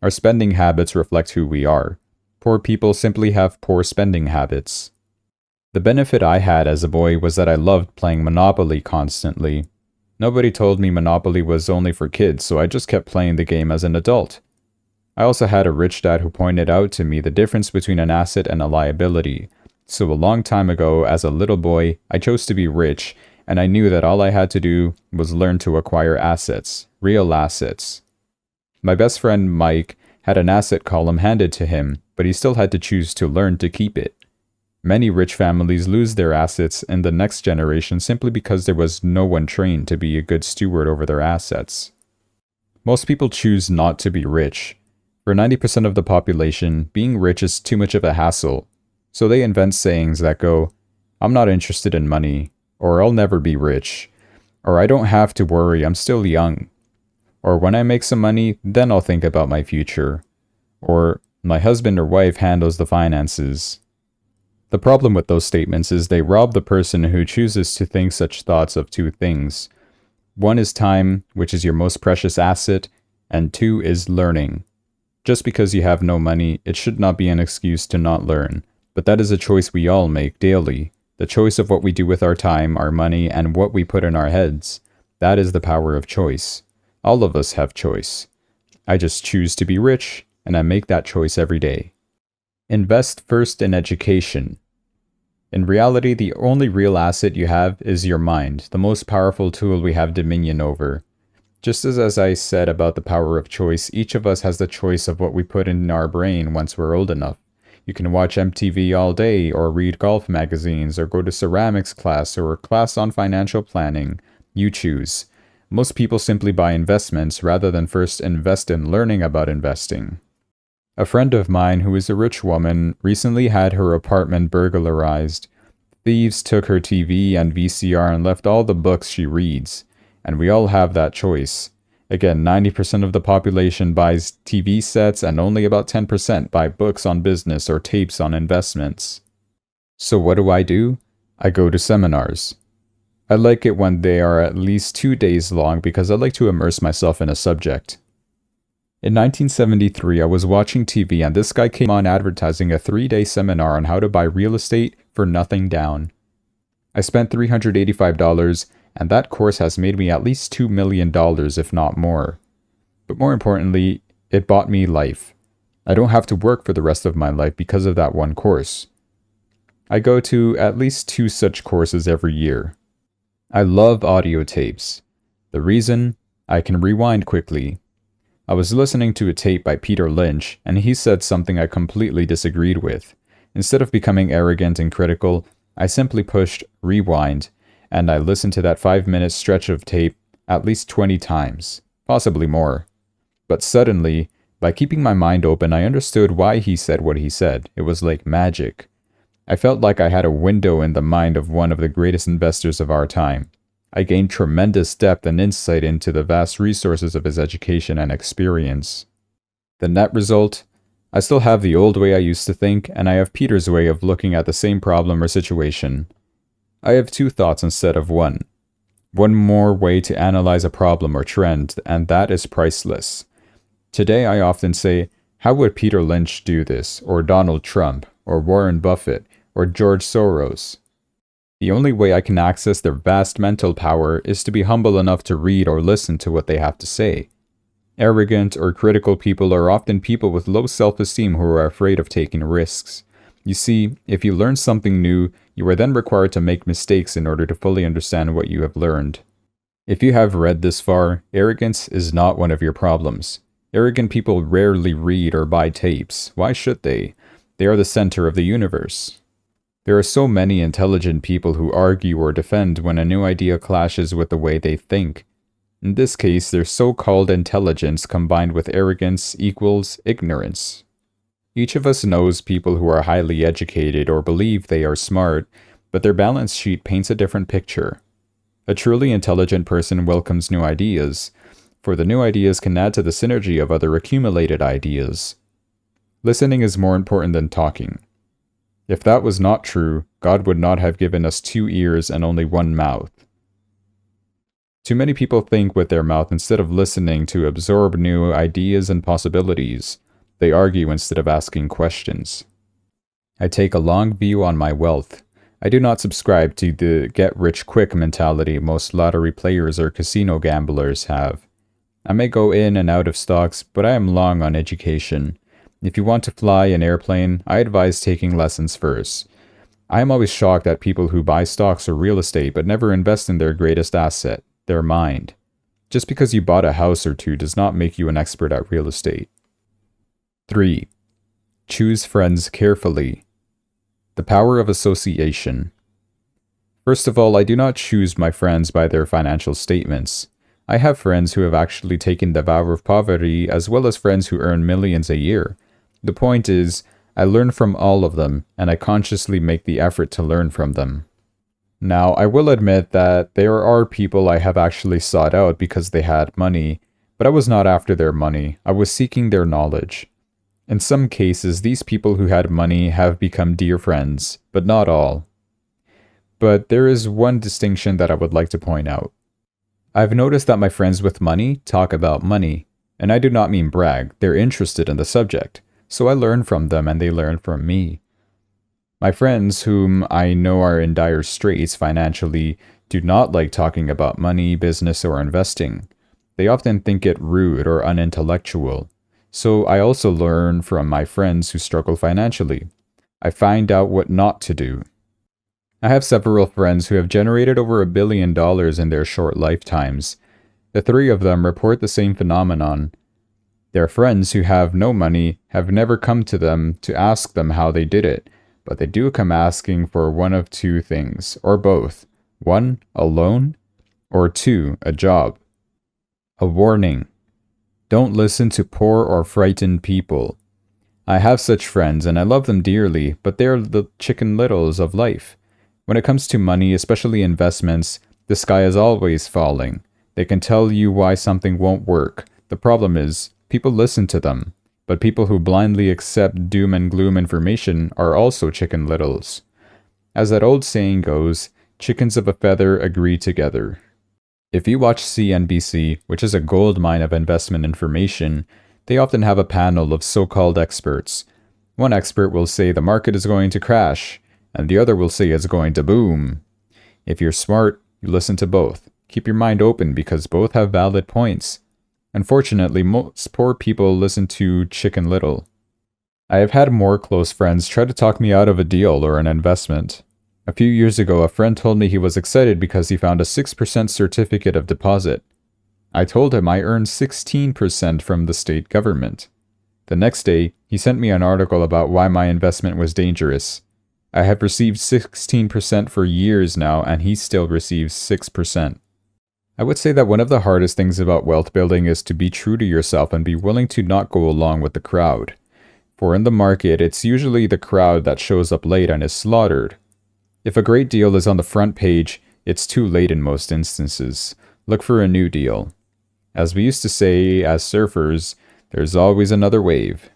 Our spending habits reflect who we are. Poor people simply have poor spending habits. The benefit I had as a boy was that I loved playing Monopoly constantly. Nobody told me Monopoly was only for kids, so I just kept playing the game as an adult. I also had a rich dad who pointed out to me the difference between an asset and a liability. So a long time ago, as a little boy, I chose to be rich, and I knew that all I had to do was learn to acquire assets, real assets. My best friend Mike had an asset column handed to him, but he still had to choose to learn to keep it. Many rich families lose their assets in the next generation simply because there was no one trained to be a good steward over their assets. Most people choose not to be rich. For 90% of the population, being rich is too much of a hassle, so they invent sayings that go, "I'm not interested in money," or "I'll never be rich," or "I don't have to worry, I'm still young," or "When I make some money, then I'll think about my future," or "My husband or wife handles the finances." The problem with those statements is they rob the person who chooses to think such thoughts of two things. One is time, which is your most precious asset, and two is learning. Just because you have no money, it should not be an excuse to not learn, but that is a choice we all make daily. The choice of what we do with our time, our money, and what we put in our heads. That is the power of choice. All of us have choice. I just choose to be rich, and I make that choice every day. Invest first in education. In reality, the only real asset you have is your mind, the most powerful tool we have dominion over. Just as I said about the power of choice, each of us has the choice of what we put in our brain once we're old enough. You can watch MTV all day, or read golf magazines, or go to ceramics class, or a class on financial planning. You choose. Most people simply buy investments rather than first invest in learning about investing. A friend of mine who is a rich woman recently had her apartment burglarized. Thieves took her TV and VCR and left all the books she reads. And we all have that choice. Again, 90% of the population buys TV sets and only about 10% buy books on business or tapes on investments. So what do? I go to seminars. I like it when they are at least 2 days long because I like to immerse myself in a subject. In 1973, I was watching TV and this guy came on advertising a 3-day seminar on how to buy real estate for nothing down. I spent $385, and that course has made me at least $2 million, if not more. But more importantly, it bought me life. I don't have to work for the rest of my life because of that one course. I go to at least 2 such courses every year. I love audio tapes. The reason? I can rewind quickly. I was listening to a tape by Peter Lynch, and he said something I completely disagreed with. Instead of becoming arrogant and critical, I simply pushed rewind, and I listened to that 5-minute stretch of tape at least 20 times, possibly more. But suddenly, by keeping my mind open, I understood why he said what he said. It was like magic. I felt like I had a window in the mind of one of the greatest investors of our time. I gained tremendous depth and insight into the vast resources of his education and experience. The net result? I still have the old way I used to think, and I have Peter's way of looking at the same problem or situation. I have 2 thoughts instead of one. One more way to analyze a problem or trend, and that is priceless. Today I often say, how would Peter Lynch do this, or Donald Trump, or Warren Buffett, or George Soros? The only way I can access their vast mental power is to be humble enough to read or listen to what they have to say. Arrogant or critical people are often people with low self-esteem who are afraid of taking risks. You see, if you learn something new, you are then required to make mistakes in order to fully understand what you have learned. If you have read this far, arrogance is not one of your problems. Arrogant people rarely read or buy tapes. Why should they? They are the center of the universe. There are so many intelligent people who argue or defend when a new idea clashes with the way they think. In this case, their so-called intelligence combined with arrogance equals ignorance. Each of us knows people who are highly educated or believe they are smart, but their balance sheet paints a different picture. A truly intelligent person welcomes new ideas, for the new ideas can add to the synergy of other accumulated ideas. Listening is more important than talking. If that was not true, God would not have given us 2 ears and only 1 mouth. Too many people think with their mouth instead of listening to absorb new ideas and possibilities. They argue instead of asking questions. I take a long view on my wealth. I do not subscribe to the get-rich-quick mentality most lottery players or casino gamblers have. I may go in and out of stocks, but I am long on education. If you want to fly an airplane, I advise taking lessons first. I am always shocked at people who buy stocks or real estate but never invest in their greatest asset, their mind. Just because you bought a house or two does not make you an expert at real estate. 3. Choose friends carefully. The power of association. First of all, I do not choose my friends by their financial statements. I have friends who have actually taken the vow of poverty as well as friends who earn millions a year. The point is, I learn from all of them, and I consciously make the effort to learn from them. Now, I will admit that there are people I have actually sought out because they had money, but I was not after their money, I was seeking their knowledge. In some cases, these people who had money have become dear friends, but not all. But there is one distinction that I would like to point out. I've noticed that my friends with money talk about money, and I do not mean brag, they're interested in the subject. So I learn from them and they learn from me. My friends, whom I know are in dire straits financially, do not like talking about money, business, or investing. They often think it rude or unintellectual. So I also learn from my friends who struggle financially. I find out what not to do. I have several friends who have generated over $1 billion in their short lifetimes. The 3 of them report the same phenomenon. Their friends who have no money have never come to them to ask them how they did it, but they do come asking for one of 2 things, or both. 1, a loan, or 2, a job. A warning. Don't listen to poor or frightened people. I have such friends and I love them dearly, but they're the Chicken Littles of life. When it comes to money, especially investments, the sky is always falling. They can tell you why something won't work. The problem is, people listen to them, but people who blindly accept doom and gloom information are also Chicken Littles. As that old saying goes, chickens of a feather agree together. If you watch CNBC, which is a goldmine of investment information, they often have a panel of so-called experts. One expert will say the market is going to crash, and the other will say it's going to boom. If you're smart, you listen to both. Keep your mind open because both have valid points. Unfortunately, most poor people listen to Chicken Little. I have had more close friends try to talk me out of a deal or an investment. A few years ago, a friend told me he was excited because he found a 6% certificate of deposit. I told him I earned 16% from the state government. The next day, he sent me an article about why my investment was dangerous. I have received 16% for years now, and he still receives 6%. I would say that one of the hardest things about wealth building is to be true to yourself and be willing to not go along with the crowd. For in the market, it's usually the crowd that shows up late and is slaughtered. If a great deal is on the front page, it's too late in most instances. Look for a new deal. As we used to say as surfers, there's always another wave.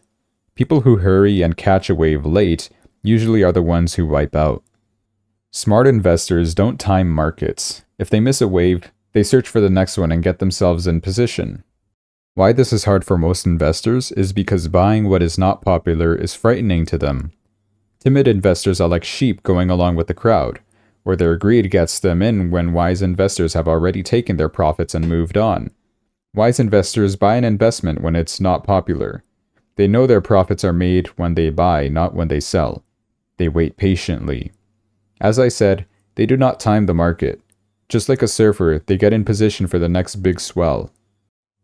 People who hurry and catch a wave late usually are the ones who wipe out. Smart investors don't time markets. If they miss a wave, they search for the next one and get themselves in position. Why this is hard for most investors is because buying what is not popular is frightening to them. Timid investors are like sheep going along with the crowd, or their greed gets them in when wise investors have already taken their profits and moved on. Wise investors buy an investment when it's not popular. They know their profits are made when they buy, not when they sell. They wait patiently. As I said, they do not time the market. Just like a surfer, they get in position for the next big swell.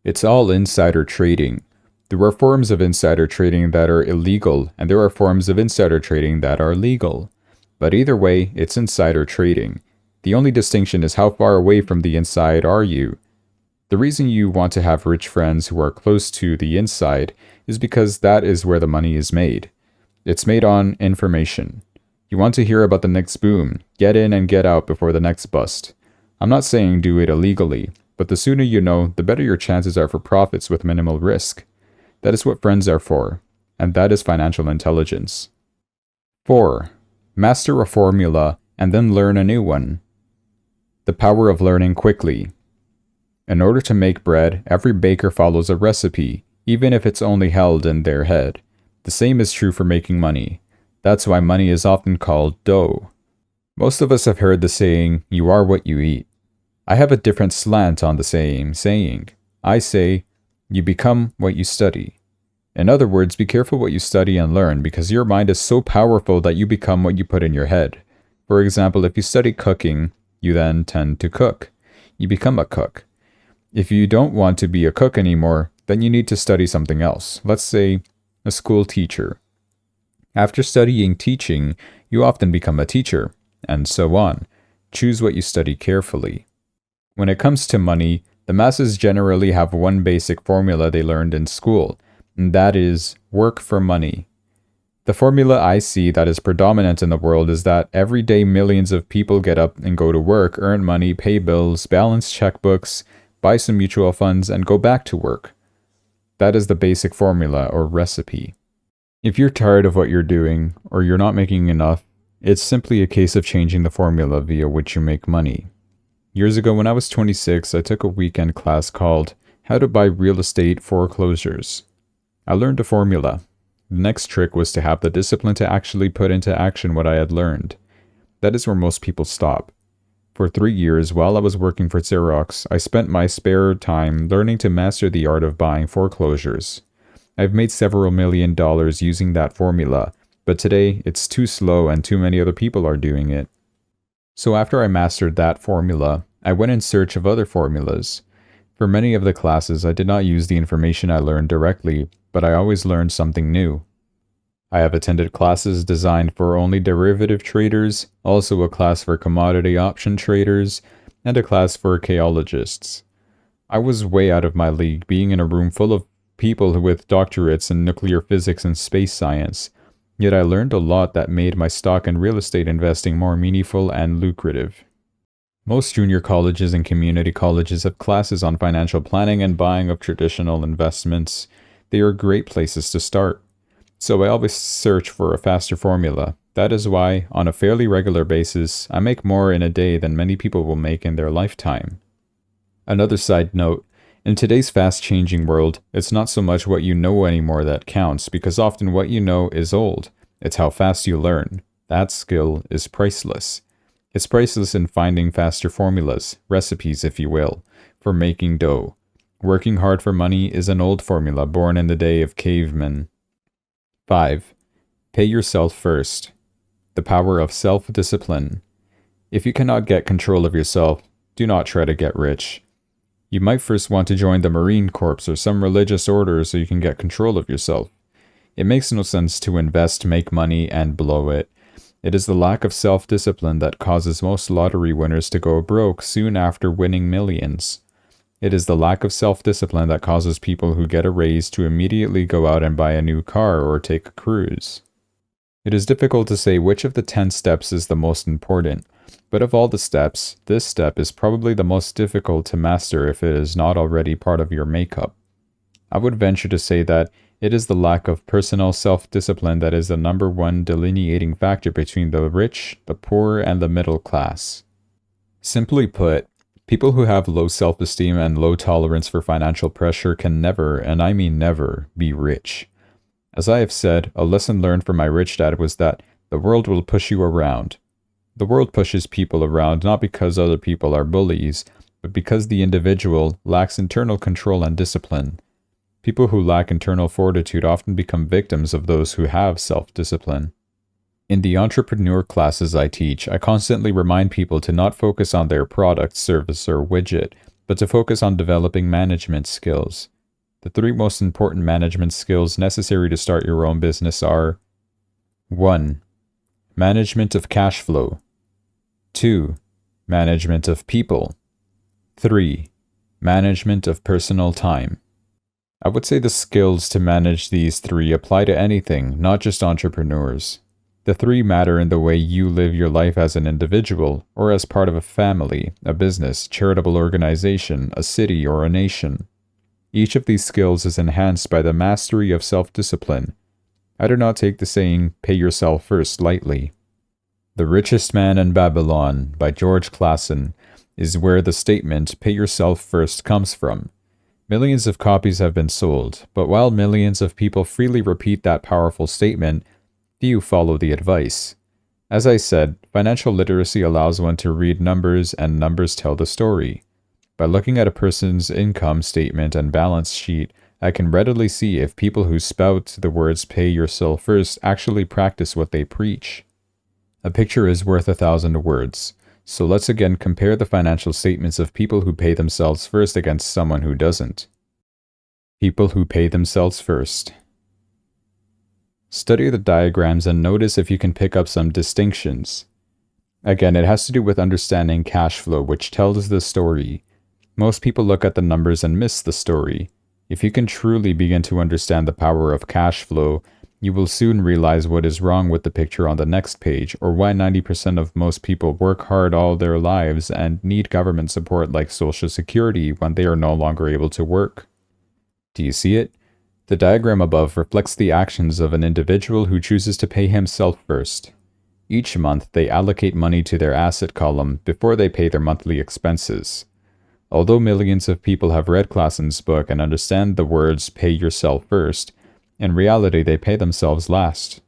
It's all insider trading. There are forms of insider trading that are illegal, and there are forms of insider trading that are legal. But either way, it's insider trading. The only distinction is how far away from the inside are you. The reason you want to have rich friends who are close to the inside is because that is where the money is made. It's made on information. You want to hear about the next boom, get in and get out before the next bust. I'm not saying do it illegally, but the sooner you know, the better your chances are for profits with minimal risk. That is what friends are for. and that is financial intelligence. 4. Master a formula and then learn a new one. The power of learning quickly. In order to make bread, every baker follows a recipe, even if it's only held in their head. The same is true for making money. That's why money is often called dough. Most of us have heard the saying, "You are what you eat." I have a different slant on the same saying. I say, "You become what you study." In other words, be careful what you study and learn, because your mind is so powerful that you become what you put in your head. For example, if you study cooking, you then tend to cook. You become a cook. If you don't want to be a cook anymore, then you need to study something else. Let's say a school teacher. After studying teaching, you often become a teacher, and so on. Choose what you study carefully. When it comes to money, the masses generally have one basic formula they learned in school, and that is work for money. The formula I see that is predominant in the world is that every day millions of people get up and go to work, earn money, pay bills, balance checkbooks, buy some mutual funds, and go back to work. That is the basic formula or recipe. If you're tired of what you're doing, or you're not making enough, it's simply a case of changing the formula via which you make money. Years ago when I was 26, I took a weekend class called How to Buy Real Estate Foreclosures. I learned a formula. The next trick was to have the discipline to actually put into action what I had learned. That is where most people stop. For 3 years, while I was working for Xerox, I spent my spare time learning to master the art of buying foreclosures. I've made several $1 million using that formula, but today it's too slow and too many other people are doing it. So after I mastered that formula, I went in search of other formulas. For many of the classes, I did not use the information I learned directly, but I always learned something new. I have attended classes designed for only derivative traders, also a class for commodity option traders, and a class for chaologists. I was way out of my league being in a room full of people with doctorates in nuclear physics and space science, yet I learned a lot that made my stock and real estate investing more meaningful and lucrative. Most junior colleges and community colleges have classes on financial planning and buying of traditional investments. They are great places to start. So I always search for a faster formula. That is why, on a fairly regular basis, I make more in a day than many people will make in their lifetime. Another side note, in today's fast-changing world, it's not so much what you know anymore that counts, because often what you know is old. It's how fast you learn. That skill is priceless. It's priceless in finding faster formulas, recipes if you will, for making dough. Working hard for money is an old formula born in the day of cavemen. 5. Pay yourself first. The power of self-discipline. If you cannot get control of yourself, do not try to get rich. You might first want to join the Marine Corps or some religious order so you can get control of yourself. It makes no sense to invest, make money, and blow it. It is the lack of self-discipline that causes most lottery winners to go broke soon after winning millions. It is the lack of self-discipline that causes people who get a raise to immediately go out and buy a new car or take a cruise. It is difficult to say which of the 10 steps is the most important, but of all the steps, this step is probably the most difficult to master if it is not already part of your makeup. I would venture to say that it is the lack of personal self-discipline that is the number one delineating factor between the rich, the poor, and the middle class. Simply put, people who have low self-esteem and low tolerance for financial pressure can never, and I mean never, be rich. As I have said, a lesson learned from my rich dad was that the world will push you around. The world pushes people around not because other people are bullies, but because the individual lacks internal control and discipline. People who lack internal fortitude often become victims of those who have self-discipline. In the entrepreneur classes I teach, I constantly remind people to not focus on their product, service, or widget, but to focus on developing management skills. The 3 most important management skills necessary to start your own business are 1. Management of cash flow. 2. Management of people. 3. Management of personal time. I would say the skills to manage these 3 apply to anything, not just entrepreneurs. The 3 matter in the way you live your life as an individual, or as part of a family, a business, charitable organization, a city, or a nation. Each of these skills is enhanced by the mastery of self-discipline. I do not take the saying, pay yourself first, lightly. The Richest Man in Babylon by George Clason is where the statement, pay yourself first, comes from. Millions of copies have been sold, but while millions of people freely repeat that powerful statement, few follow the advice. As I said, financial literacy allows one to read numbers, and numbers tell the story. By looking at a person's income statement and balance sheet, I can readily see if people who spout the words pay yourself first actually practice what they preach. A picture is worth 1,000 words, so let's again compare the financial statements of people who pay themselves first against someone who doesn't. People who pay themselves first. Study the diagrams and notice if you can pick up some distinctions. Again, it has to do with understanding cash flow, which tells the story. Most people look at the numbers and miss the story. If you can truly begin to understand the power of cash flow, you will soon realize what is wrong with the picture on the next page, or why 90% of most people work hard all their lives and need government support like Social Security when they are no longer able to work. Do you see it? The diagram above reflects the actions of an individual who chooses to pay himself first. Each month, they allocate money to their asset column before they pay their monthly expenses. Although millions of people have read Clason's book and understand the words pay yourself first, in reality they pay themselves last.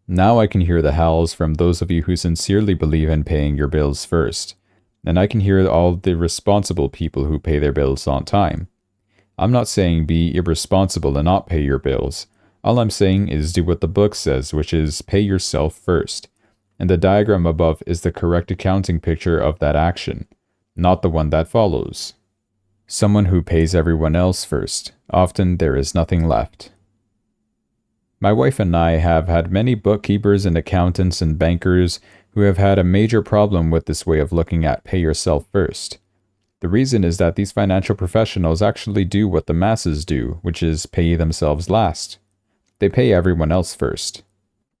Now I can hear the howls from those of you who sincerely believe in paying your bills first, and I can hear all the responsible people who pay their bills on time. I'm not saying be irresponsible and not pay your bills. All I'm saying is do what the book says, which is pay yourself first. And the diagram above is the correct accounting picture of that action, not the one that follows. Someone who pays everyone else first. Often there is nothing left. My wife and I have had many bookkeepers and accountants and bankers who have had a major problem with this way of looking at pay yourself first. The reason is that these financial professionals actually do what the masses do, which is pay themselves last. They pay everyone else first.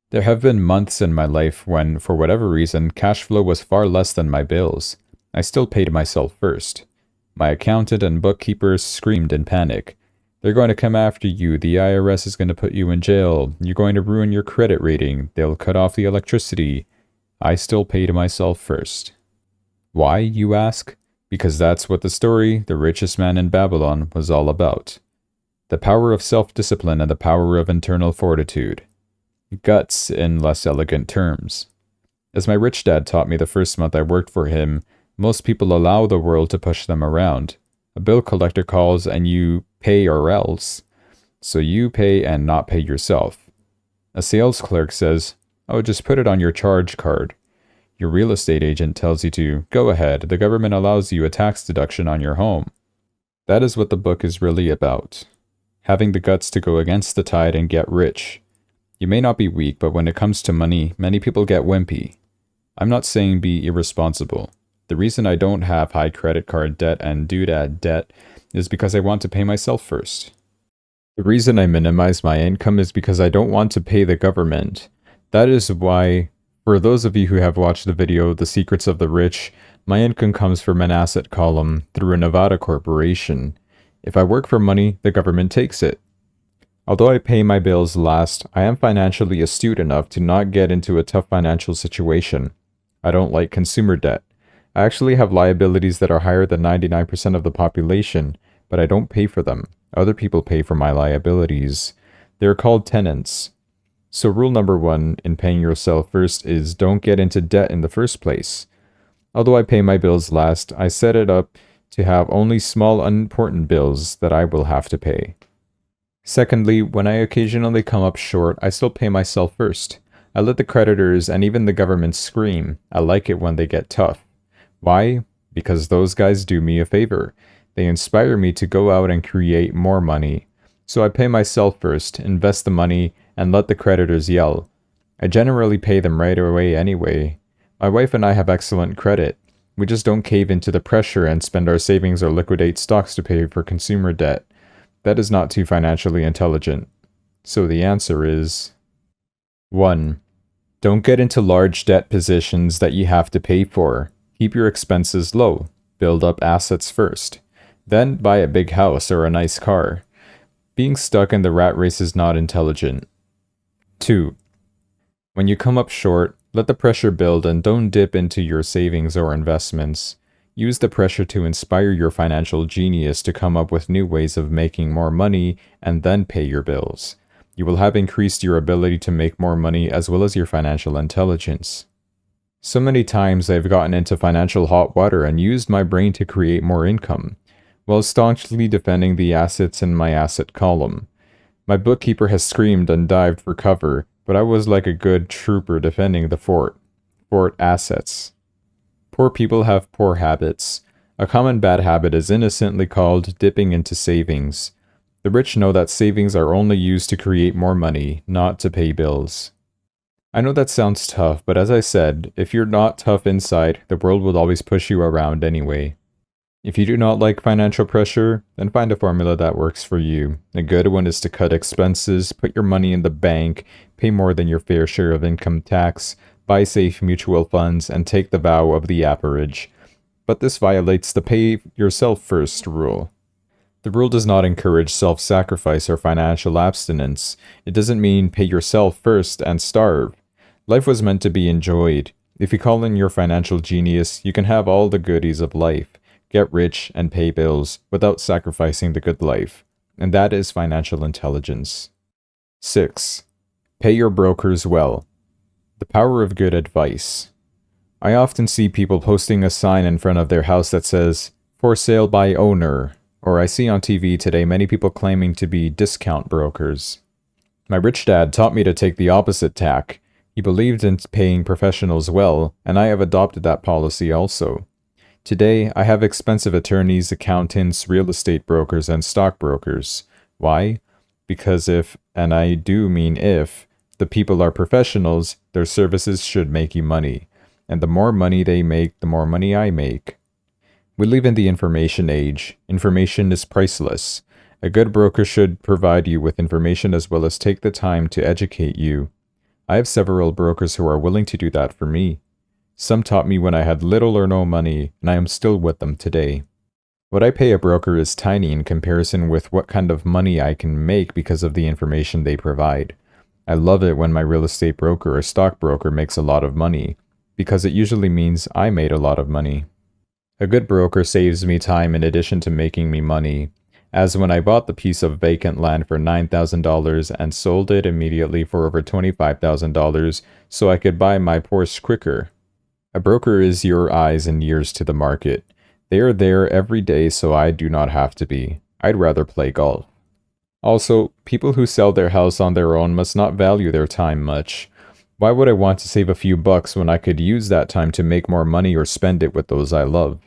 There have been months in my life when, for whatever reason, cash flow was far less than my bills. I still paid myself first. My accountant and bookkeepers screamed in panic. They're going to come after you, the IRS is going to put you in jail, you're going to ruin your credit rating, they'll cut off the electricity. I still paid myself first. Why, you ask? Because that's what the story, The Richest Man in Babylon, was all about. The power of self-discipline and the power of internal fortitude. Guts in less elegant terms. As my rich dad taught me the first month I worked for him, most people allow the world to push them around. A bill collector calls and you pay or else. So you pay and not pay yourself. A sales clerk says, oh, just put it on your charge card. Your real estate agent tells you to, go ahead, the government allows you a tax deduction on your home. That is what the book is really about. Having the guts to go against the tide and get rich. You may not be weak, but when it comes to money, many people get wimpy. I'm not saying be irresponsible. The reason I don't have high credit card debt and doodad debt is because I want to pay myself first. The reason I minimize my income is because I don't want to pay the government. That is why, for those of you who have watched the video, The Secrets of the Rich, my income comes from an asset column through a Nevada corporation. If I work for money, the government takes it. Although I pay my bills last, I am financially astute enough to not get into a tough financial situation. I don't like consumer debt. I actually have liabilities that are higher than 99% of the population, but I don't pay for them. Other people pay for my liabilities. They're called tenants. So rule number 1 in paying yourself first is don't get into debt in the first place. Although I pay my bills last, I set it up to have only small unimportant bills that I will have to pay. Secondly, when I occasionally come up short, I still pay myself first. I let the creditors and even the government scream. I like it when they get tough. Why? Because those guys do me a favor. They inspire me to go out and create more money. So I pay myself first, invest the money, and let the creditors yell. I generally pay them right away anyway. My wife and I have excellent credit. We just don't cave into the pressure and spend our savings or liquidate stocks to pay for consumer debt. That is not too financially intelligent. So the answer is 1. Don't get into large debt positions that you have to pay for. Keep your expenses low. Build up assets first. Then buy a big house or a nice car. Being stuck in the rat race is not intelligent. 2. When you come up short, let the pressure build and don't dip into your savings or investments. Use the pressure to inspire your financial genius to come up with new ways of making more money and then pay your bills. You will have increased your ability to make more money as well as your financial intelligence. So many times I've gotten into financial hot water and used my brain to create more income, while staunchly defending the assets in my asset column. My bookkeeper has screamed and dived for cover, but I was like a good trooper defending the fort. Fort assets. Poor people have poor habits. A common bad habit is innocently called dipping into savings. The rich know that savings are only used to create more money, not to pay bills. I know that sounds tough, but as I said, if you're not tough inside, the world will always push you around anyway. If you do not like financial pressure, then find a formula that works for you. A good one is to cut expenses, put your money in the bank, pay more than your fair share of income tax, buy safe mutual funds, and take the vow of the average. But this violates the pay yourself first rule. The rule does not encourage self-sacrifice or financial abstinence. It doesn't mean pay yourself first and starve. Life was meant to be enjoyed. If you call in your financial genius, you can have all the goodies of life, get rich, and pay bills without sacrificing the good life. And that is financial intelligence. 6. Pay your brokers well. The power of good advice. I often see people posting a sign in front of their house that says, "For sale by owner," or I see on TV today many people claiming to be discount brokers. My rich dad taught me to take the opposite tack. He believed in paying professionals well, and I have adopted that policy also. Today, I have expensive attorneys, accountants, real estate brokers, and stockbrokers. Why? Because if, and I do mean if, the people are professionals, their services should make you money. And the more money they make, the more money I make. We live in the information age. Information is priceless. A good broker should provide you with information as well as take the time to educate you. I have several brokers who are willing to do that for me. Some taught me when I had little or no money, and I am still with them today. What I pay a broker is tiny in comparison with what kind of money I can make because of the information they provide. I love it when my real estate broker or stockbroker makes a lot of money, because it usually means I made a lot of money. A good broker saves me time in addition to making me money, as when I bought the piece of vacant land for $9,000 and sold it immediately for over $25,000 so I could buy my Porsche quicker. A broker is your eyes and ears to the market. They are there every day so I do not have to be. I'd rather play golf. Also, people who sell their house on their own must not value their time much. Why would I want to save a few bucks when I could use that time to make more money or spend it with those I love?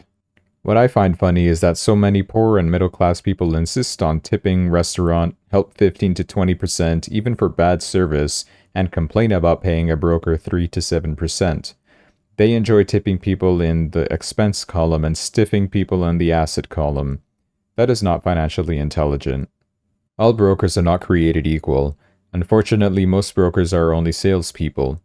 What I find funny is that so many poor and middle-class people insist on tipping restaurant, help 15 to 20% even for bad service, and complain about paying a broker 3 to 7%. They enjoy tipping people in the expense column and stiffing people in the asset column. That is not financially intelligent. All brokers are not created equal. Unfortunately, most brokers are only salespeople.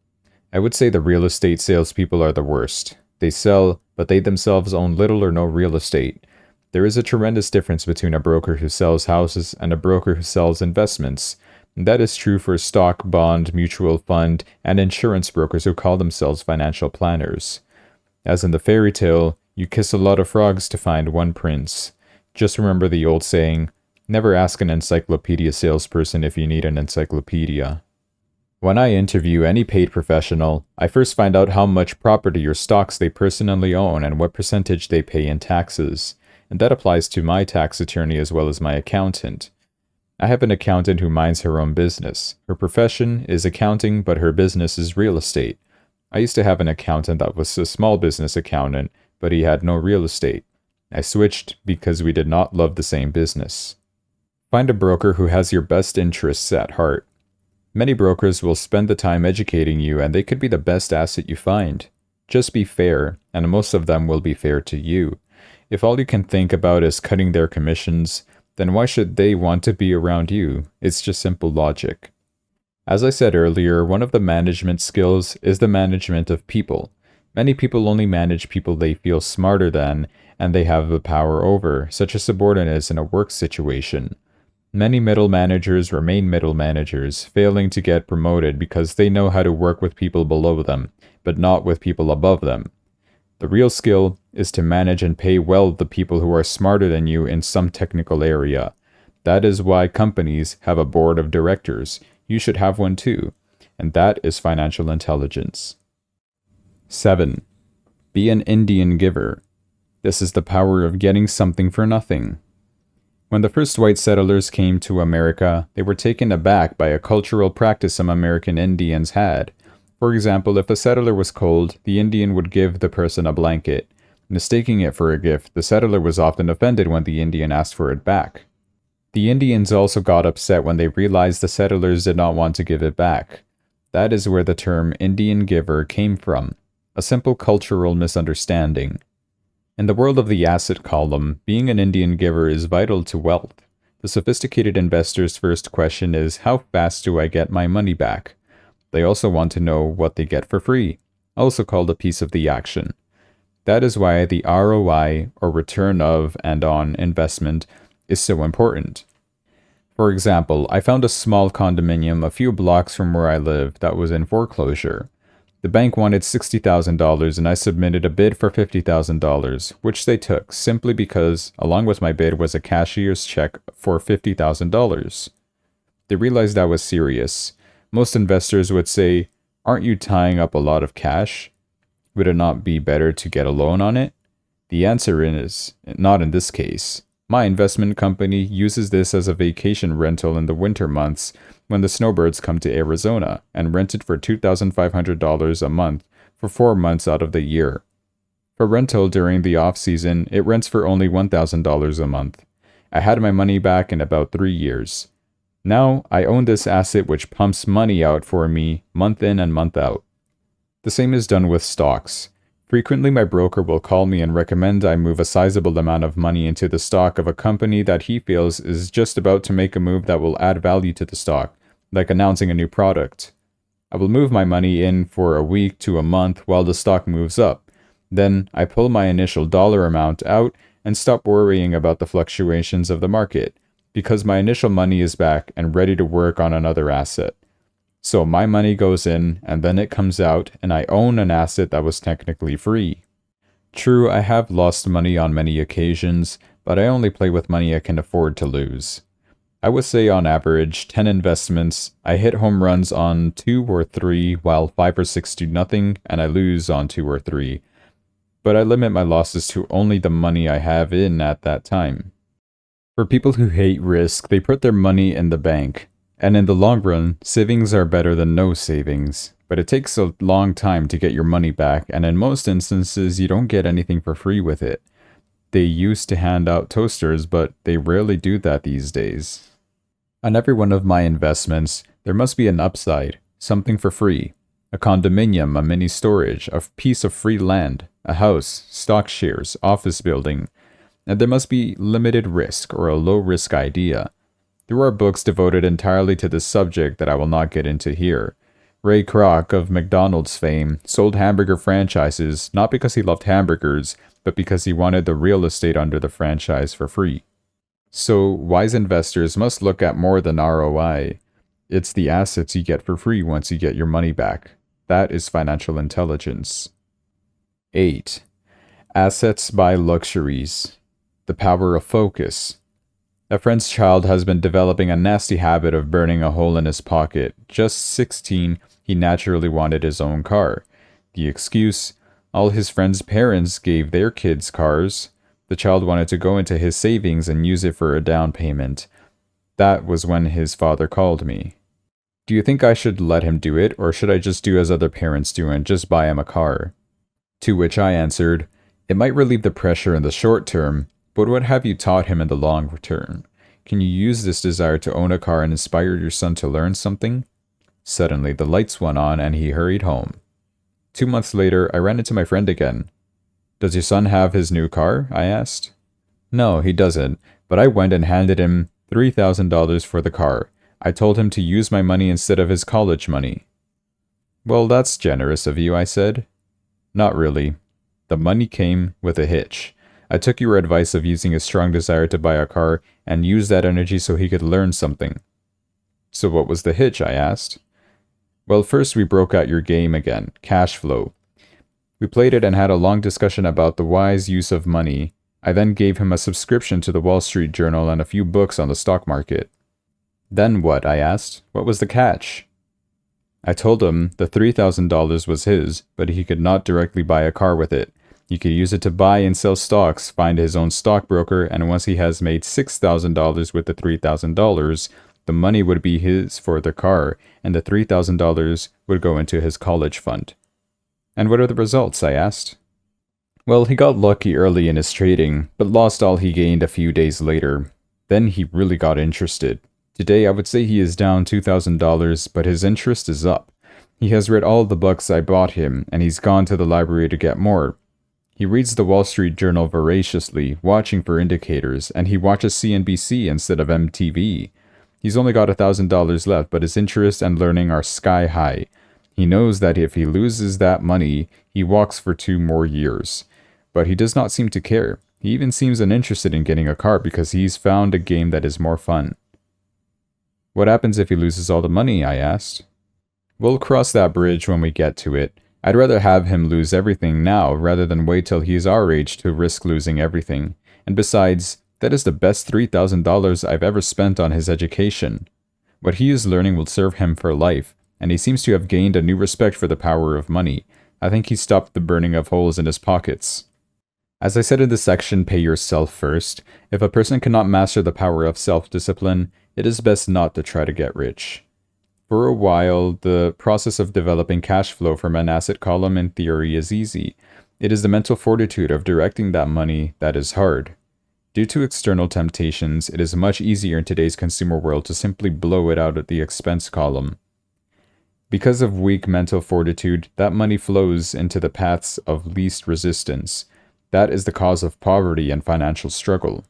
I would say the real estate salespeople are the worst. They sell, but they themselves own little or no real estate. There is a tremendous difference between a broker who sells houses and a broker who sells investments. That is true for stock, bond, mutual fund, and insurance brokers who call themselves financial planners. As in the fairy tale, you kiss a lot of frogs to find one prince. Just remember the old saying, never ask an encyclopedia salesperson if you need an encyclopedia. When I interview any paid professional, I first find out how much property or stocks they personally own and what percentage they pay in taxes. And that applies to my tax attorney as well as my accountant. I have an accountant who minds her own business. Her profession is accounting, but her business is real estate. I used to have an accountant that was a small business accountant, but he had no real estate. I switched because we did not love the same business. Find a broker who has your best interests at heart. Many brokers will spend the time educating you, and they could be the best asset you find. Just be fair, and most of them will be fair to you. If all you can think about is cutting their commissions, then why should they want to be around you? It's just simple logic. As I said earlier, one of the management skills is the management of people. Many people only manage people they feel smarter than, and they have the power over, such as subordinates in a work situation. Many middle managers remain middle managers, failing to get promoted because they know how to work with people below them, but not with people above them. The real skill is to manage and pay well the people who are smarter than you in some technical area. That is why companies have a board of directors. You should have one too. And that is financial intelligence. 7. Be an Indian giver. This is the power of getting something for nothing. When the first white settlers came to America, they were taken aback by a cultural practice some American Indians had. For example, if a settler was cold, the Indian would give the person a blanket. Mistaking it for a gift, the settler was often offended when the Indian asked for it back. The Indians also got upset when they realized the settlers did not want to give it back. That is where the term Indian giver came from, a simple cultural misunderstanding. In the world of the asset column, being an Indian giver is vital to wealth. The sophisticated investor's first question is, how fast do I get my money back? They also want to know what they get for free, also called a piece of the action. That is why the ROI, or return of and on investment, is so important. For example, I found a small condominium a few blocks from where I live that was in foreclosure. The bank wanted $60,000 and I submitted a bid for $50,000, which they took simply because, along with my bid, was a cashier's check for $50,000. They realized I was serious. Most investors would say, "Aren't you tying up a lot of cash? Would it not be better to get a loan on it?" The answer is, not in this case. My investment company uses this as a vacation rental in the winter months when the snowbirds come to Arizona, and rent it for $2,500 a month for 4 months out of the year. For rental during the off-season, it rents for only $1,000 a month. I had my money back in about 3 years. Now, I own this asset which pumps money out for me month in and month out. The same is done with stocks. Frequently, my broker will call me and recommend I move a sizable amount of money into the stock of a company that he feels is just about to make a move that will add value to the stock, like announcing a new product. I will move my money in for a week to a month while the stock moves up. Then, I pull my initial dollar amount out and stop worrying about the fluctuations of the market, because my initial money is back and ready to work on another asset. So my money goes in, and then it comes out, and I own an asset that was technically free. True, I have lost money on many occasions, but I only play with money I can afford to lose. I would say on average, 10 investments, I hit home runs on 2 or 3, while 5 or 6 do nothing, and I lose on 2 or 3. But I limit my losses to only the money I have in at that time. For people who hate risk, they put their money in the bank. And in the long run, savings are better than no savings. But it takes a long time to get your money back, and in most instances, you don't get anything for free with it. They used to hand out toasters, but they rarely do that these days. On every one of my investments, there must be an upside, something for free. A condominium, a mini storage, a piece of free land, a house, stock shares, office building. And there must be limited risk or a low-risk idea. There are books devoted entirely to this subject that I will not get into here. Ray Kroc of McDonald's fame sold hamburger franchises not because he loved hamburgers, but because he wanted the real estate under the franchise for free. So, wise investors must look at more than ROI. It's the assets you get for free once you get your money back. That is financial intelligence. 8. Assets buy luxuries. The power of focus. A friend's child has been developing a nasty habit of burning a hole in his pocket. Just 16, he naturally wanted his own car. The excuse: all his friends' parents gave their kids cars. The child wanted to go into his savings and use it for a down payment. That was when his father called me. "Do you think I should let him do it, or should I just do as other parents do and just buy him a car?" To which I answered, "It might relieve the pressure in the short term, but what have you taught him in the long term? Can you use this desire to own a car and inspire your son to learn something?" Suddenly, the lights went on and he hurried home. 2 months later, I ran into my friend again. "Does your son have his new car?" I asked. "No, he doesn't, but I went and handed him $3,000 for the car. I told him to use my money instead of his college money." "Well, that's generous of you," I said. "Not really. The money came with a hitch. I took your advice of using a strong desire to buy a car and used that energy so he could learn something. So what was the hitch, I asked. Well, first we broke out your game again, cash flow. We played it and had a long discussion about the wise use of money. I then gave him a subscription to the Wall Street Journal and a few books on the stock market. Then what, I asked. What was the catch? I told him the $3,000 was his, but he could not directly buy a car with it. He could use it to buy and sell stocks, find his own stockbroker, and once he has made $6,000 with the $3,000, the money would be his for the car, and the $3,000 would go into his college fund. And what are the results, I asked. Well, he got lucky early in his trading, but lost all he gained a few days later. Then he really got interested. Today, I would say he is down $2,000, but his interest is up. He has read all the books I bought him, and he's gone to the library to get more. He reads the Wall Street Journal voraciously, watching for indicators, and he watches CNBC instead of MTV. He's only got $1,000 left, but his interest and learning are sky high. He knows that if he loses that money, he walks for 2 more years. But he does not seem to care. He even seems uninterested in getting a car because he's found a game that is more fun. What happens if he loses all the money, I asked. We'll cross that bridge when we get to it. I'd rather have him lose everything now rather than wait till he's our age to risk losing everything. And besides, that is the best $3,000 I've ever spent on his education. What he is learning will serve him for life, and he seems to have gained a new respect for the power of money. I think he stopped the burning of holes in his pockets. As I said in the section, pay yourself first. If a person cannot master the power of self-discipline, it is best not to try to get rich. For a while, the process of developing cash flow from an asset column in theory is easy. It is the mental fortitude of directing that money that is hard. Due to external temptations, it is much easier in today's consumer world to simply blow it out at the expense column. Because of weak mental fortitude, that money flows into the paths of least resistance. That is the cause of poverty and financial struggle.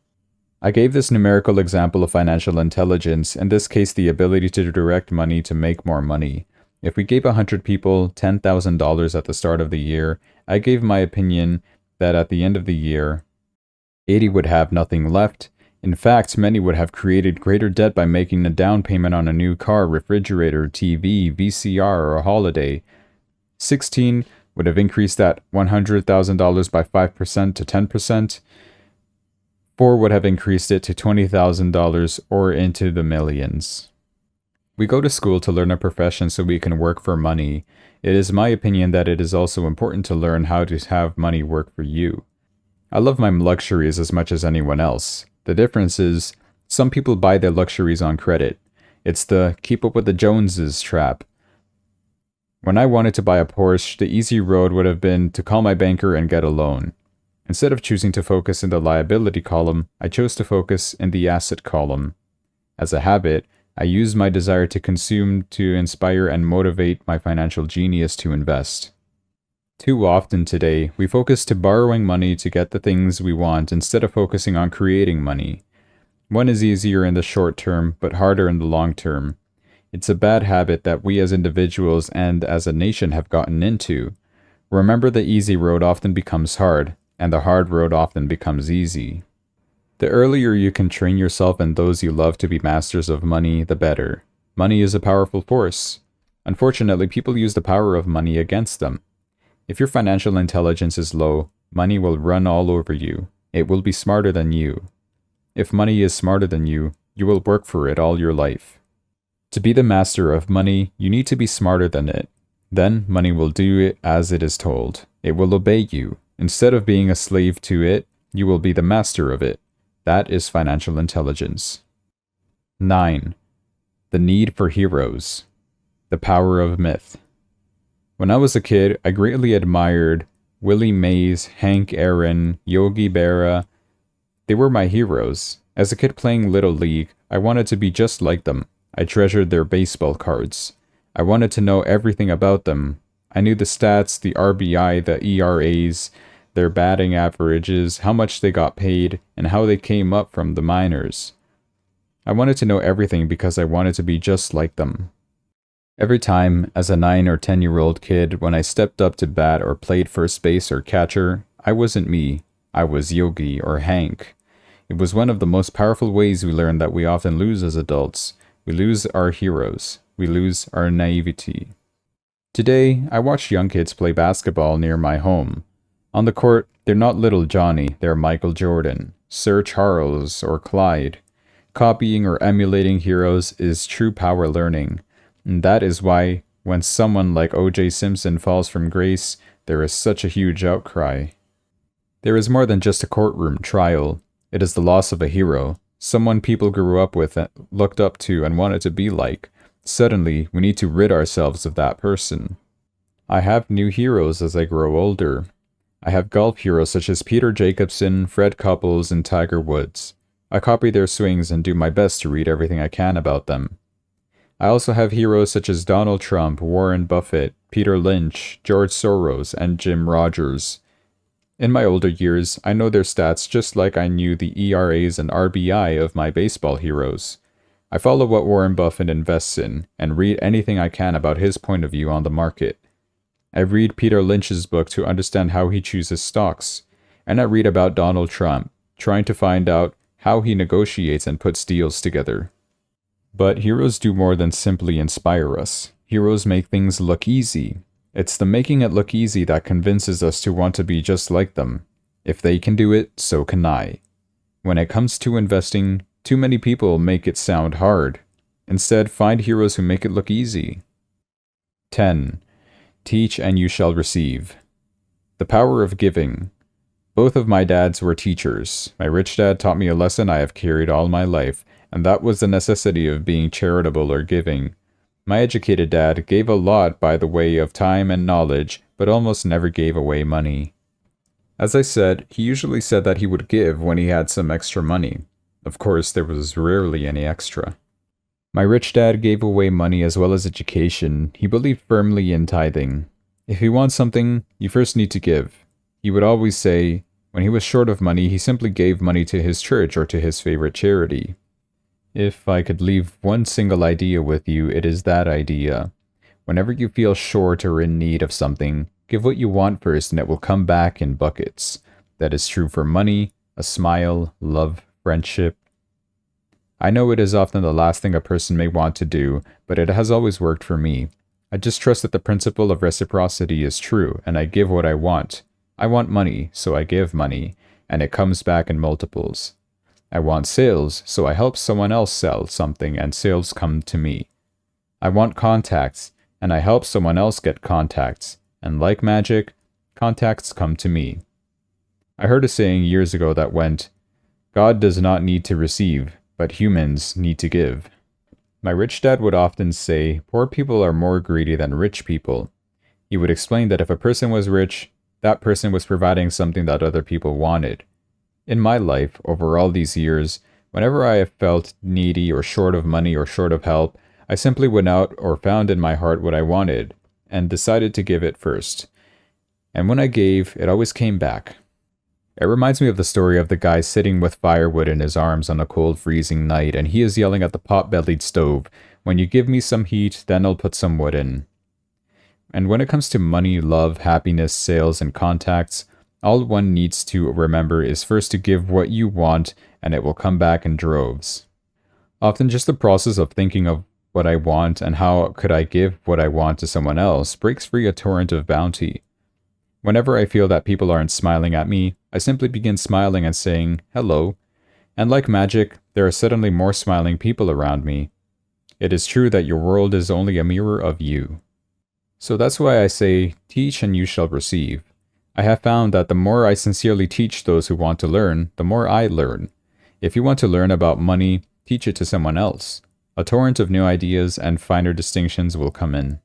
I gave this numerical example of financial intelligence, in this case the ability to direct money to make more money. If we gave 100 people $10,000 at the start of the year, I gave my opinion that at the end of the year, 80 would have nothing left. In fact, many would have created greater debt by making a down payment on a new car, refrigerator, TV, VCR, or a holiday. 16 would have increased that $100,000 by 5% to 10%. 4 would have increased it to $20,000 or into the millions. We go to school to learn a profession so we can work for money. It is my opinion that it is also important to learn how to have money work for you. I love my luxuries as much as anyone else. The difference is, some people buy their luxuries on credit. It's the keep up with the Joneses trap. When I wanted to buy a Porsche, the easy road would have been to call my banker and get a loan. Instead of choosing to focus in the liability column, I chose to focus in the asset column. As a habit, I used my desire to consume to inspire and motivate my financial genius to invest. Too often today, we focus to borrowing money to get the things we want instead of focusing on creating money. One is easier in the short term, but harder in the long term. It's a bad habit that we as individuals and as a nation have gotten into. Remember, the easy road often becomes hard, and the hard road often becomes easy. The earlier you can train yourself and those you love to be masters of money, the better. Money is a powerful force. Unfortunately, people use the power of money against them. If your financial intelligence is low, money will run all over you. It will be smarter than you. If money is smarter than you will work for it all your life. To be the master of money, you need to be smarter than it. Then money will do it as it is told. It will obey you. Instead of being a slave to it, you will be the master of it. That is financial intelligence. 9. The need for heroes. The power of myth. When I was a kid, I greatly admired Willie Mays, Hank Aaron, Yogi Berra. They were my heroes. As a kid playing Little League, I wanted to be just like them. I treasured their baseball cards. I wanted to know everything about them. I knew the stats, the RBI, the ERAs, their batting averages, how much they got paid, and how they came up from the minors. I wanted to know everything because I wanted to be just like them. Every time, as a 9 or 10-year-old kid, when I stepped up to bat or played first base or catcher, I wasn't me. I was Yogi or Hank. It was one of the most powerful ways we learn that we often lose as adults. We lose our heroes. We lose our naivety. Today, I watch young kids play basketball near my home. On the court, they're not little Johnny, they're Michael Jordan, Sir Charles, or Clyde. Copying or emulating heroes is true power learning. And that is why, when someone like O.J. Simpson falls from grace, there is such a huge outcry. There is more than just a courtroom trial. It is the loss of a hero, someone people grew up with, looked up to, and wanted to be like. Suddenly, we need to rid ourselves of that person. I have new heroes as I grow older. I have golf heroes such as Peter Jacobsen, Fred Couples, and Tiger Woods. I copy their swings and do my best to read everything I can about them. I also have heroes such as Donald Trump, Warren Buffett, Peter Lynch, George Soros, and Jim Rogers. In my older years, I know their stats just like I knew the ERAs and RBI of my baseball heroes. I follow what Warren Buffett invests in, and read anything I can about his point of view on the market. I read Peter Lynch's book to understand how he chooses stocks, and I read about Donald Trump, trying to find out how he negotiates and puts deals together. But heroes do more than simply inspire us. Heroes make things look easy. It's the making it look easy that convinces us to want to be just like them. If they can do it, so can I. When it comes to investing, too many people make it sound hard. Instead, find heroes who make it look easy. 10. Teach and you shall receive. The power of giving. Both of my dads were teachers. My rich dad taught me a lesson I have carried all my life, and that was the necessity of being charitable or giving. My educated dad gave a lot by the way of time and knowledge, but almost never gave away money. As I said, he usually said that he would give when he had some extra money. Of course, there was rarely any extra. My rich dad gave away money as well as education. He believed firmly in tithing. If you want something, you first need to give. He would always say, when he was short of money, he simply gave money to his church or to his favorite charity. If I could leave one single idea with you, it is that idea. Whenever you feel short or in need of something, give what you want first and it will come back in buckets. That is true for money, a smile, love, friendship. I know it is often the last thing a person may want to do, but it has always worked for me. I just trust that the principle of reciprocity is true, and I give what I want. I want money, so I give money, and it comes back in multiples. I want sales, so I help someone else sell something, and sales come to me. I want contacts, and I help someone else get contacts, and like magic, contacts come to me. I heard a saying years ago that went, God does not need to receive, but humans need to give. My rich dad would often say, poor people are more greedy than rich people. He would explain that if a person was rich, that person was providing something that other people wanted. In my life, over all these years, whenever I have felt needy or short of money or short of help, I simply went out or found in my heart what I wanted, and decided to give it first. And when I gave, it always came back. It reminds me of the story of the guy sitting with firewood in his arms on a cold, freezing night, and he is yelling at the pot-bellied stove, when you give me some heat, then I'll put some wood in. And when it comes to money, love, happiness, sales, and contacts, all one needs to remember is first to give what you want, and it will come back in droves. Often just the process of thinking of what I want and how could I give what I want to someone else breaks free a torrent of bounty. Whenever I feel that people aren't smiling at me, I simply begin smiling and saying, hello. And like magic, there are suddenly more smiling people around me. It is true that your world is only a mirror of you. So that's why I say, teach and you shall receive. I have found that the more I sincerely teach those who want to learn, the more I learn. If you want to learn about money, teach it to someone else. A torrent of new ideas and finer distinctions will come in.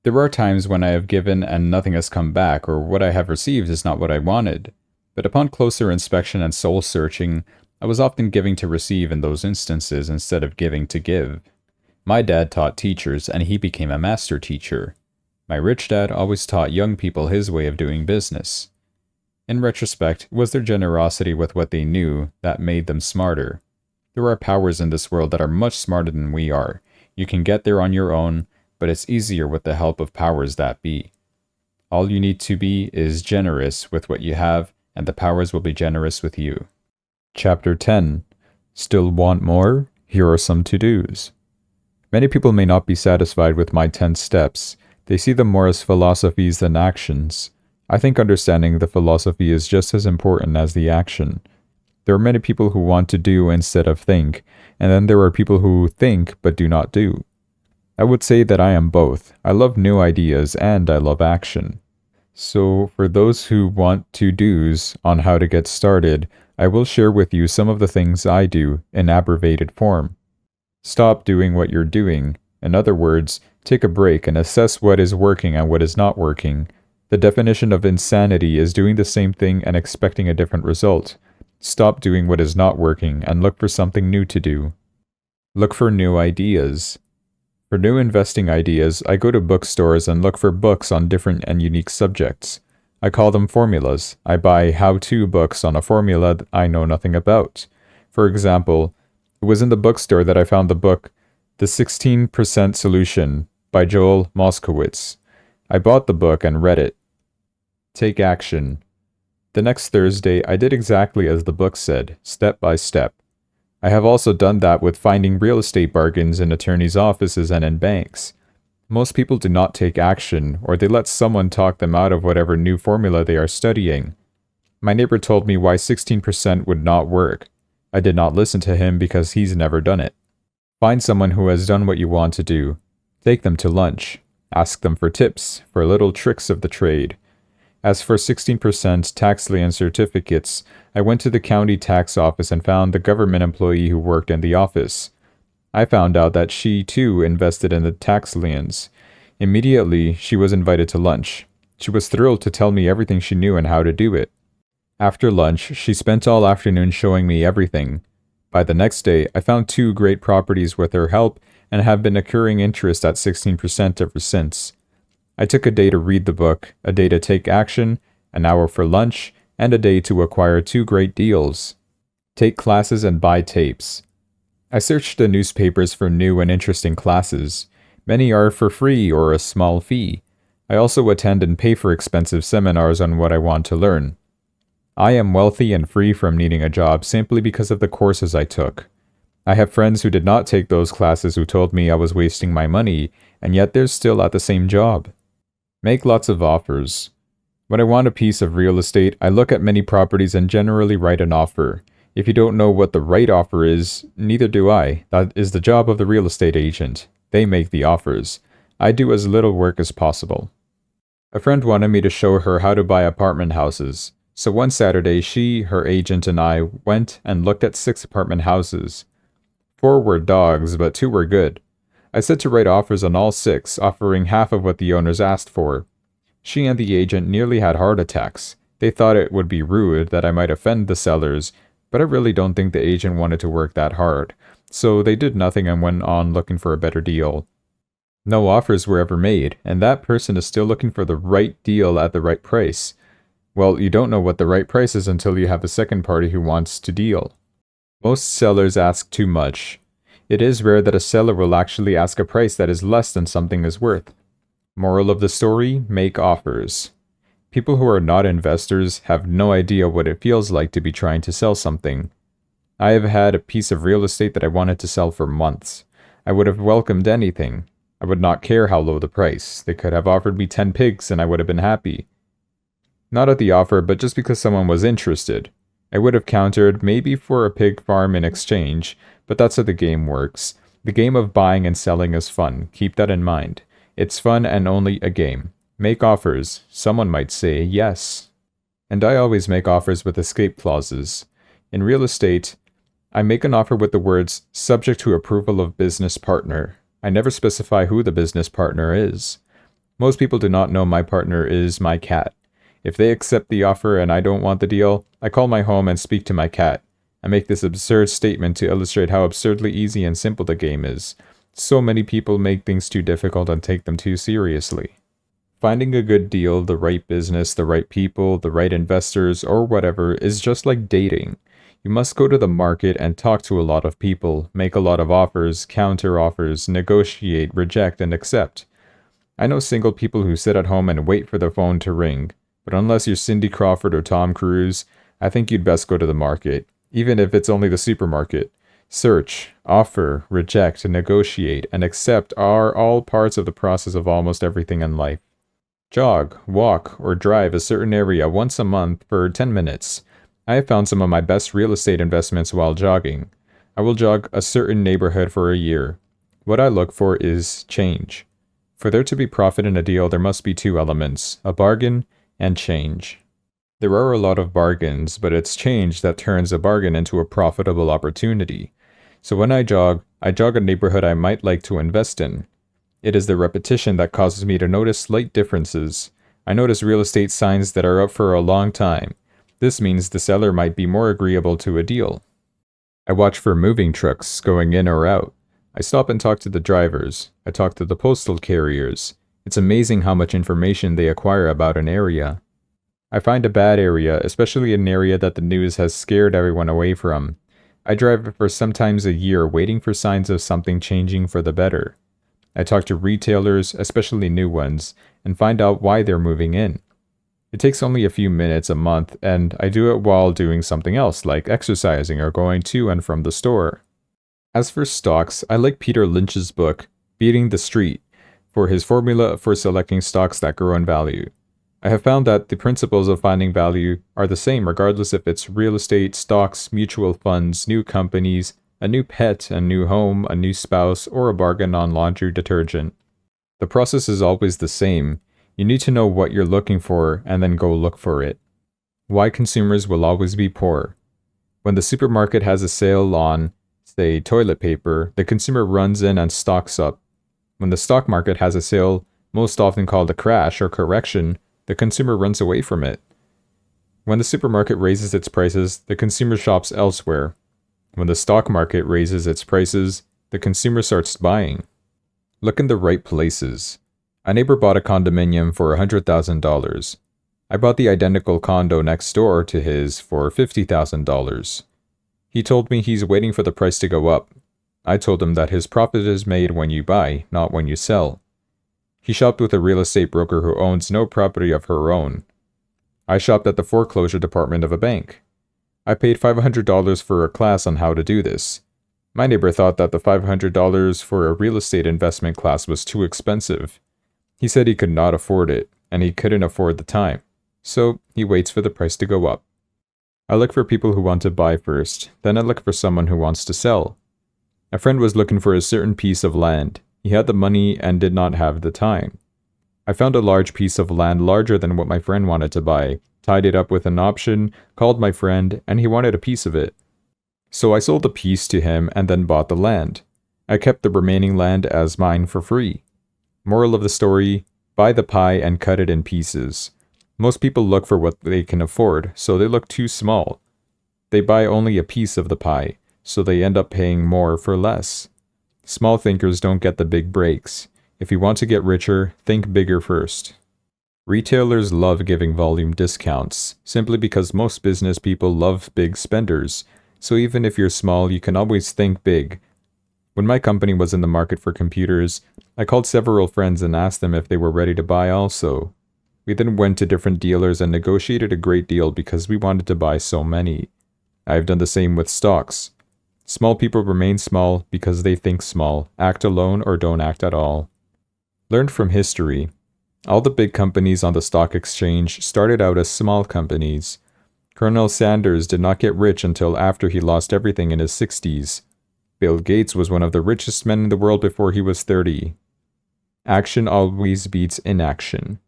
There are times when I have given and nothing has come back, or what I have received is not what I wanted. But upon closer inspection and soul-searching, I was often giving to receive in those instances instead of giving to give. My dad taught teachers, and he became a master teacher. My rich dad always taught young people his way of doing business. In retrospect, it was their generosity with what they knew that made them smarter. There are powers in this world that are much smarter than we are. You can get there on your own, but it's easier with the help of powers that be. All you need to be is generous with what you have and the powers will be generous with you. Chapter 10. Still want more? Here are some to-dos. Many people may not be satisfied with my 10 steps. They see them more as philosophies than actions. I think understanding the philosophy is just as important as the action. There are many people who want to do instead of think, and then there are people who think but do not do. I would say that I am both. I love new ideas and I love action. So, for those who want to-dos on how to get started, I will share with you some of the things I do in abbreviated form. Stop doing what you're doing. In other words, take a break and assess what is working and what is not working. The definition of insanity is doing the same thing and expecting a different result. Stop doing what is not working and look for something new to do. Look for new ideas. For new investing ideas, I go to bookstores and look for books on different and unique subjects. I call them formulas. I buy how-to books on a formula that I know nothing about. For example, it was in the bookstore that I found the book The 16% Solution by Joel Moskowitz. I bought the book and read it. Take action. The next Thursday, I did exactly as the book said, step by step. I have also done that with finding real estate bargains in attorneys' offices and in banks. Most people do not take action, or they let someone talk them out of whatever new formula they are studying. My neighbor told me why 16% would not work. I did not listen to him because he's never done it. Find someone who has done what you want to do. Take them to lunch. Ask them for tips, for little tricks of the trade. As for 16% tax lien certificates, I went to the county tax office and found the government employee who worked in the office. I found out that she, too, invested in the tax liens. Immediately, she was invited to lunch. She was thrilled to tell me everything she knew and how to do it. After lunch, she spent all afternoon showing me everything. By the next day, I found 2 great properties with her help and have been accruing interest at 16% ever since. I took a day to read the book, a day to take action, an hour for lunch, and a day to acquire 2 great deals. Take classes and buy tapes. I searched the newspapers for new and interesting classes. Many are for free or a small fee. I also attend and pay for expensive seminars on what I want to learn. I am wealthy and free from needing a job simply because of the courses I took. I have friends who did not take those classes who told me I was wasting my money, and yet they're still at the same job. Make lots of offers. When I want a piece of real estate, I look at many properties and generally write an offer. If you don't know what the right offer is, neither do I. That is the job of the real estate agent. They make the offers. I do as little work as possible. A friend wanted me to show her how to buy apartment houses. So one Saturday, she, her agent, and I went and looked at 6 apartment houses. 4 were dogs, but 2 were good. I said to write offers on all 6, offering half of what the owners asked for. She and the agent nearly had heart attacks. They thought it would be rude, that I might offend the sellers, but I really don't think the agent wanted to work that hard. So they did nothing and went on looking for a better deal. No offers were ever made, and that person is still looking for the right deal at the right price. Well, you don't know what the right price is until you have a second party who wants to deal. Most sellers ask too much. It is rare that a seller will actually ask a price that is less than something is worth. Moral of the story, make offers. People who are not investors have no idea what it feels like to be trying to sell something. I have had a piece of real estate that I wanted to sell for months. I would have welcomed anything. I would not care how low the price. They could have offered me 10 pigs and I would have been happy. Not at the offer, but just because someone was interested. I would have countered, maybe for a pig farm in exchange, but that's how the game works. The game of buying and selling is fun. Keep that in mind. It's fun and only a game. Make offers. Someone might say yes. And I always make offers with escape clauses. In real estate, I make an offer with the words, subject to approval of business partner. I never specify who the business partner is. Most people do not know my partner is my cat. If they accept the offer and I don't want the deal, I call my home and speak to my cat. I make this absurd statement to illustrate how absurdly easy and simple the game is. So many people make things too difficult and take them too seriously. Finding a good deal, the right business, the right people, the right investors, or whatever is just like dating. You must go to the market and talk to a lot of people, make a lot of offers, counter offers, negotiate, reject, and accept. I know single people who sit at home and wait for the phone to ring. But unless you're Cindy Crawford or Tom Cruise, I think you'd best go to the market, even if it's only the supermarket. Search, offer, reject, negotiate, and accept are all parts of the process of almost everything in life. Jog, walk, or drive a certain area once a month for 10 minutes. I have found some of my best real estate investments while jogging. I will jog a certain neighborhood for a year. What I look for is change. For there to be profit in a deal, there must be two elements, a bargain and change. There are a lot of bargains, but it's change that turns a bargain into a profitable opportunity. So when I jog a neighborhood I might like to invest in. It is the repetition that causes me to notice slight differences. I notice real estate signs that are up for a long time. This means the seller might be more agreeable to a deal. I watch for moving trucks going in or out. I stop and talk to the drivers. I talk to the postal carriers. It's amazing how much information they acquire about an area. I find a bad area, especially an area that the news has scared everyone away from. I drive for sometimes a year waiting for signs of something changing for the better. I talk to retailers, especially new ones, and find out why they're moving in. It takes only a few minutes a month, and I do it while doing something else, like exercising or going to and from the store. As for stocks, I like Peter Lynch's book, Beating the Street, for his formula for selecting stocks that grow in value. I have found that the principles of finding value are the same regardless if it's real estate, stocks, mutual funds, new companies, a new pet, a new home, a new spouse, or a bargain on laundry detergent. The process is always the same. You need to know what you're looking for and then go look for it. Why consumers will always be poor. When the supermarket has a sale on, say, toilet paper, the consumer runs in and stocks up. When the stock market has a sale, most often called a crash or correction, the consumer runs away from it. When the supermarket raises its prices, the consumer shops elsewhere. When the stock market raises its prices, the consumer starts buying. Look in the right places. A neighbor bought a condominium for $100,000. I bought the identical condo next door to his for $50,000. He told me he's waiting for the price to go up. I told him that his profit is made when you buy, not when you sell. He shopped with a real estate broker who owns no property of her own. I shopped at the foreclosure department of a bank. I paid $500 for a class on how to do this. My neighbor thought that the $500 for a real estate investment class was too expensive. He said he could not afford it, and he couldn't afford the time. So he waits for the price to go up. I look for people who want to buy first, then I look for someone who wants to sell. A friend was looking for a certain piece of land. He had the money and did not have the time. I found a large piece of land larger than what my friend wanted to buy, tied it up with an option, called my friend, and he wanted a piece of it. So I sold the piece to him and then bought the land. I kept the remaining land as mine for free. Moral of the story, buy the pie and cut it in pieces. Most people look for what they can afford, so they look too small. They buy only a piece of the pie, so they end up paying more for less. Small thinkers don't get the big breaks. If you want to get richer, think bigger first. Retailers love giving volume discounts, simply because most business people love big spenders. So even if you're small, you can always think big. When my company was in the market for computers, I called several friends and asked them if they were ready to buy also. We then went to different dealers and negotiated a great deal because we wanted to buy so many. I have done the same with stocks. Small people remain small because they think small, act alone, or don't act at all. Learn from history. All the big companies on the stock exchange started out as small companies. Colonel Sanders did not get rich until after he lost everything in his 60s. Bill Gates was one of the richest men in the world before he was 30. Action always beats inaction.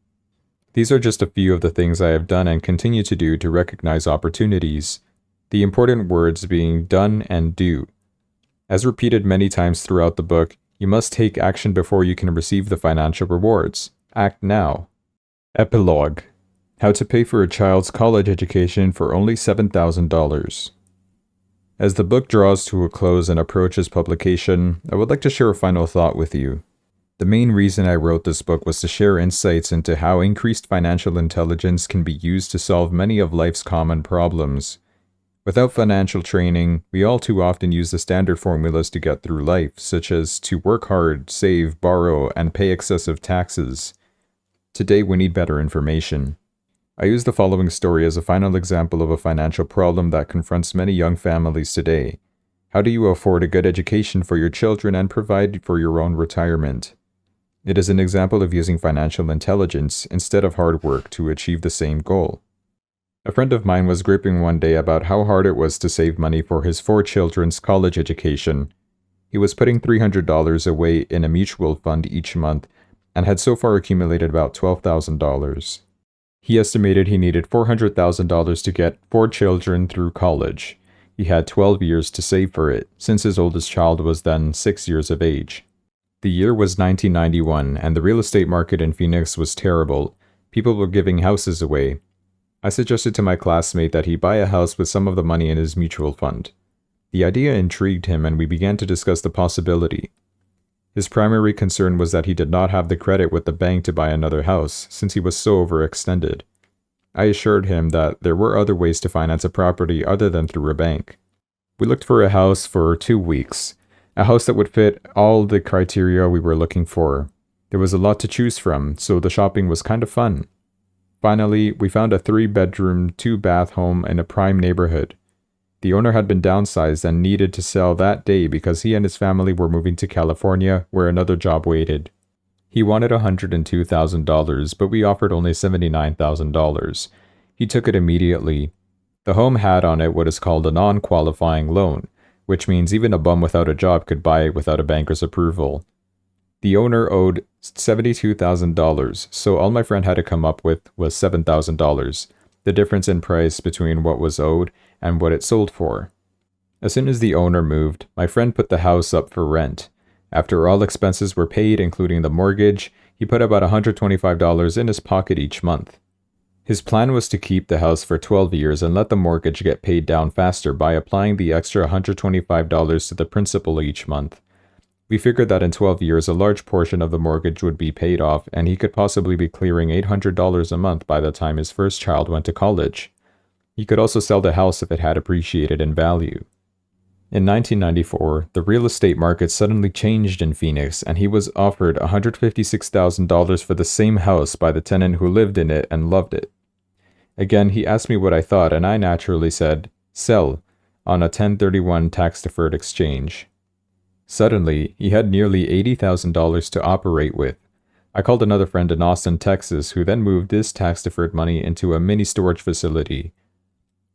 These are just a few of the things I have done and continue to do to recognize opportunities. The important words being done and do. As repeated many times throughout the book, you must take action before you can receive the financial rewards. Act now. Epilogue. How to pay for a child's college education for only $7,000. As the book draws to a close and approaches publication, I would like to share a final thought with you. The main reason I wrote this book was to share insights into how increased financial intelligence can be used to solve many of life's common problems. Without financial training, we all too often use the standard formulas to get through life, such as to work hard, save, borrow, and pay excessive taxes. Today we need better information. I use the following story as a final example of a financial problem that confronts many young families today. How do you afford a good education for your children and provide for your own retirement? It is an example of using financial intelligence instead of hard work to achieve the same goal. A friend of mine was gripping one day about how hard it was to save money for his 4 children's college education. He was putting $300 away in a mutual fund each month and had so far accumulated about $12,000. He estimated he needed $400,000 to get 4 children through college. He had 12 years to save for it, since his oldest child was then 6 years of age. The year was 1991, and the real estate market in Phoenix was terrible. People were giving houses away. I suggested to my classmate that he buy a house with some of the money in his mutual fund. The idea intrigued him, and we began to discuss the possibility. His primary concern was that he did not have the credit with the bank to buy another house, since he was so overextended. I assured him that there were other ways to finance a property other than through a bank. We looked for a house for 2 weeks, a house that would fit all the criteria we were looking for. There was a lot to choose from, so the shopping was kind of fun. Finally, we found a 3-bedroom, 2-bath home in a prime neighborhood. The owner had been downsized and needed to sell that day because he and his family were moving to California, where another job waited. He wanted $102,000, but we offered only $79,000. He took it immediately. The home had on it what is called a non-qualifying loan, which means even a bum without a job could buy it without a banker's approval. The owner owed $72,000, so all my friend had to come up with was $7,000, the difference in price between what was owed and what it sold for. As soon as the owner moved, my friend put the house up for rent. After all expenses were paid, including the mortgage, he put about $125 in his pocket each month. His plan was to keep the house for 12 years and let the mortgage get paid down faster by applying the extra $125 to the principal each month. We figured that in 12 years, a large portion of the mortgage would be paid off, and he could possibly be clearing $800 a month by the time his first child went to college. He could also sell the house if it had appreciated in value. In 1994, the real estate market suddenly changed in Phoenix, and he was offered $156,000 for the same house by the tenant who lived in it and loved it. Again, he asked me what I thought, and I naturally said, sell, on a 1031 tax-deferred exchange. Suddenly, he had nearly $80,000 to operate with. I called another friend in Austin, Texas, who then moved this tax-deferred money into a mini storage facility.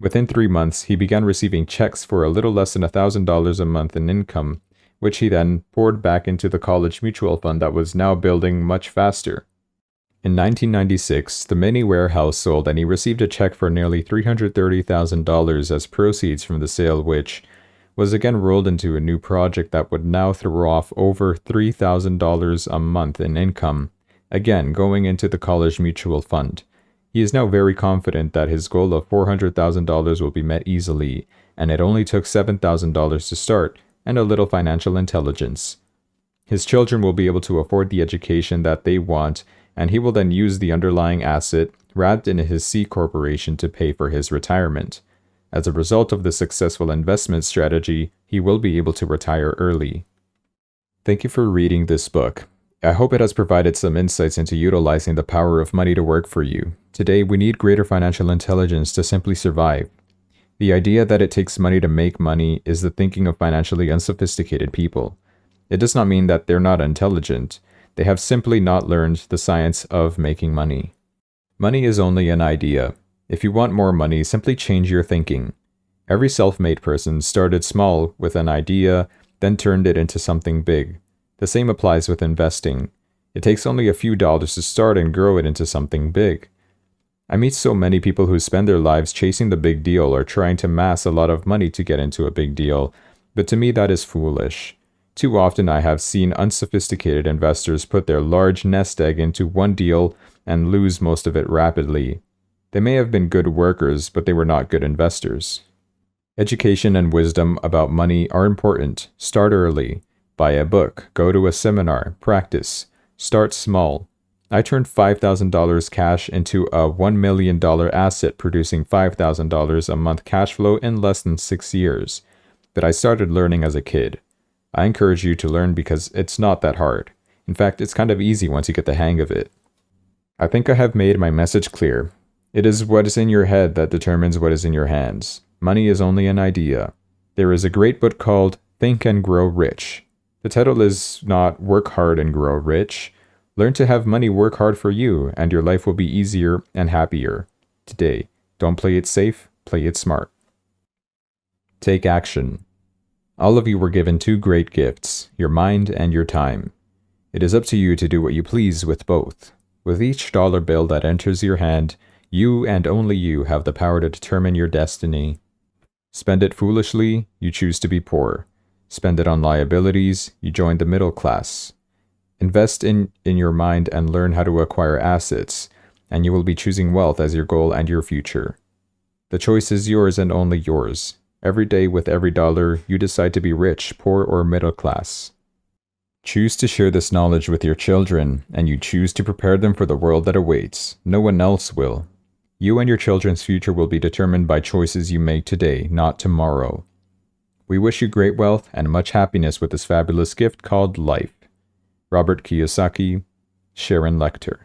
Within 3 months, he began receiving checks for a little less than $1,000 a month in income, which he then poured back into the college mutual fund that was now building much faster. In 1996, the mini warehouse sold, and he received a check for nearly $330,000 as proceeds from the sale, which was again rolled into a new project that would now throw off over $3,000 a month in income, again going into the college mutual fund. He is now very confident that his goal of $400,000 will be met easily, and it only took $7,000 to start and a little financial intelligence. His children will be able to afford the education that they want, and he will then use the underlying asset wrapped in his C corporation to pay for his retirement. As a result of the successful investment strategy, he will be able to retire early. Thank you for reading this book. I hope it has provided some insights into utilizing the power of money to work for you. Today, we need greater financial intelligence to simply survive. The idea that it takes money to make money is the thinking of financially unsophisticated people. It does not mean that they're not intelligent. They have simply not learned the science of making money. Money is only an idea. If you want more money, simply change your thinking. Every self-made person started small with an idea, then turned it into something big. The same applies with investing. It takes only a few dollars to start and grow it into something big. I meet so many people who spend their lives chasing the big deal or trying to amass a lot of money to get into a big deal, but to me that is foolish. Too often I have seen unsophisticated investors put their large nest egg into one deal and lose most of it rapidly. They may have been good workers, but they were not good investors. Education and wisdom about money are important. Start early. Buy a book. Go to a seminar. Practice. Start small. I turned $5,000 cash into a $1 million asset, producing $5,000 a month cash flow in less than 6 years. But I started learning as a kid. I encourage you to learn because it's not that hard. In fact, it's kind of easy once you get the hang of it. I think I have made my message clear. It is what is in your head that determines what is in your hands. Money is only an idea. There is a great book called Think and Grow Rich. The title is not Work Hard and Grow Rich. Learn to have money work hard for you, and your life will be easier and happier. Today, don't play it safe, play it smart. Take action. All of you were given two great gifts, your mind and your time. It is up to you to do what you please with both. With each dollar bill that enters your hand, you and only you have the power to determine your destiny. Spend it foolishly, you choose to be poor. Spend it on liabilities, you join the middle class. Invest in your mind and learn how to acquire assets, and you will be choosing wealth as your goal and your future. The choice is yours and only yours. Every day with every dollar, you decide to be rich, poor, or middle class. Choose to share this knowledge with your children, and you choose to prepare them for the world that awaits. No one else will. You and your children's future will be determined by choices you make today, not tomorrow. We wish you great wealth and much happiness with this fabulous gift called life. Robert Kiyosaki, Sharon Lechter.